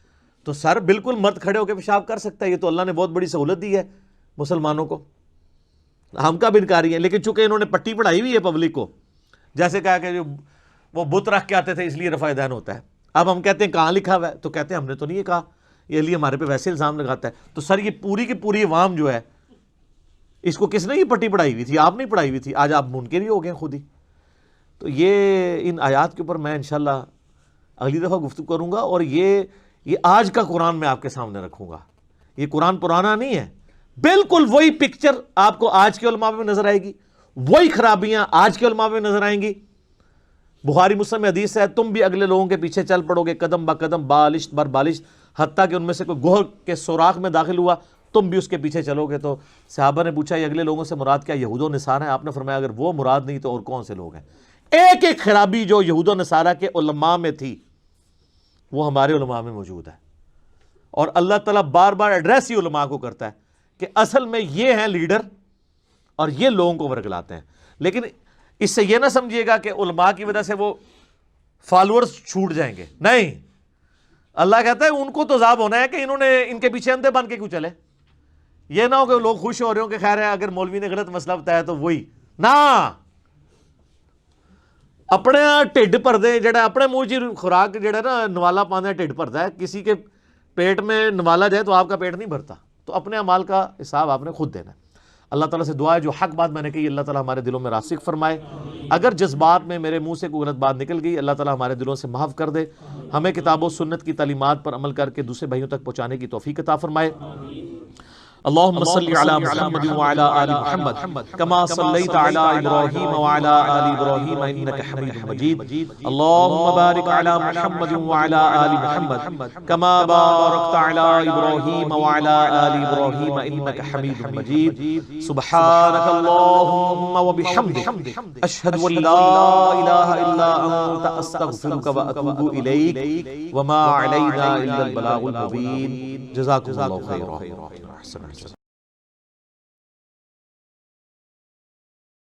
تو سر بالکل مرد کھڑے ہو کے پیشاب کر سکتا ہے، یہ تو اللہ نے بہت بڑی سہولت دی ہے مسلمانوں کو. ہم کا بھی انکاری ہیں، لیکن چونکہ انہوں نے پٹی پڑھائی ہوئی ہے پبلک کو، جیسے کہا کہ جو وہ بت رکھ کے آتے تھے اس لیے رفع دین ہوتا ہے. اب ہم کہتے ہیں کہاں لکھا ہوا ہے، تو کہتے ہیں ہم نے تو نہیں یہ کہا، یہ لیے ہمارے پہ ویسے الزام لگاتا ہے. تو سر یہ پوری کی پوری عوام جو ہے، اس کو کس نے یہ پٹی پڑھائی ہوئی تھی؟ آپ نہیں پڑھائی ہوئی تھی. آج آپ منکر ہی ہو گئے خود ہی. تو یہ ان آیات کے اوپر میں انشاءاللہ اگلی دفعہ گفتگو کروں گا، اور یہ آج کا قرآن میں آپ کے سامنے رکھوں گا. یہ قرآن پرانا نہیں ہے، بالکل وہی پکچر آپ کو آج کے علماء میں نظر آئے گی، وہی خرابیاں آج کے علماء میں نظر آئیں گی. بخاری مسلم میں حدیث ہے، تم بھی اگلے لوگوں کے پیچھے چل پڑو گے قدم با قدم، بالشت بر بالشت، حتیٰ کہ ان میں سے کوئی گوہر کے سوراخ میں داخل ہوا تم بھی اس کے پیچھے چلو گے. تو صحابہ نے پوچھا یہ اگلے لوگوں سے مراد کیا یہود و نصارہ ہیں؟ آپ نے فرمایا اگر وہ مراد نہیں تو اور کون سے لوگ ہیں؟ ایک ایک خرابی جو یہود و نصارہ کے علماء میں تھی وہ ہمارے علماء میں موجود ہے. اور اللہ تعالیٰ بار بار ایڈریس ہی علماء کو کرتا ہے کہ اصل میں یہ ہیں لیڈر اور یہ لوگوں کو ورگلاتے ہیں. لیکن اس سے یہ نہ سمجھیے گا کہ علماء کی وجہ سے وہ فالورز چھوٹ جائیں گے، نہیں. اللہ کہتا ہے ان کو تو عذاب ہونا ہے کہ انہوں نے ان کے پیچھے اندھے بن کے کیوں چلے. یہ نہ ہو کہ لوگ خوش ہو رہے ہوں کہ خیر ہے اگر مولوی نے غلط مسئلہ بتایا تو وہی نہ. اپنے ٹھڈ بھردے جڑا اپنے منہ چ خوراک جڑا نا نوالا پانا ٹھڈ بھرتا ہے، کسی کے پیٹ میں نوالا جائے تو آپ کا پیٹ نہیں بھرتا. تو اپنے اعمال کا حساب آپ نے خود دینا ہے. اللہ تعالیٰ سے دعا ہے جو حق بات میں نے کہی اللہ تعالیٰ ہمارے دلوں میں راسخ فرمائے. اگر جذبات میں میرے منہ سے کوئی غلط بات نکل گئی اللہ تعالیٰ ہمارے دلوں سے معاف کر دے. ہمیں کتاب و سنت کی تعلیمات پر عمل کر کے دوسرے بھائیوں تک پہنچانے کی توفیق عطا فرمائے. اللهم صل على محمد وعلى آل محمد كما صليت على إبراهيم وعلى آل إبراهيم إنك حميد مجيد. اللهم بارك على محمد وعلى آل محمد كما باركت على إبراهيم وعلى آل إبراهيم إنك حميد مجيد. سبحانك اللهم وبحمدك أشهد أن لا إله إلا أنت أستغفرك وأتوب إليك وما علينا إلا البلاغ المبين. جزاكم الله خيرا.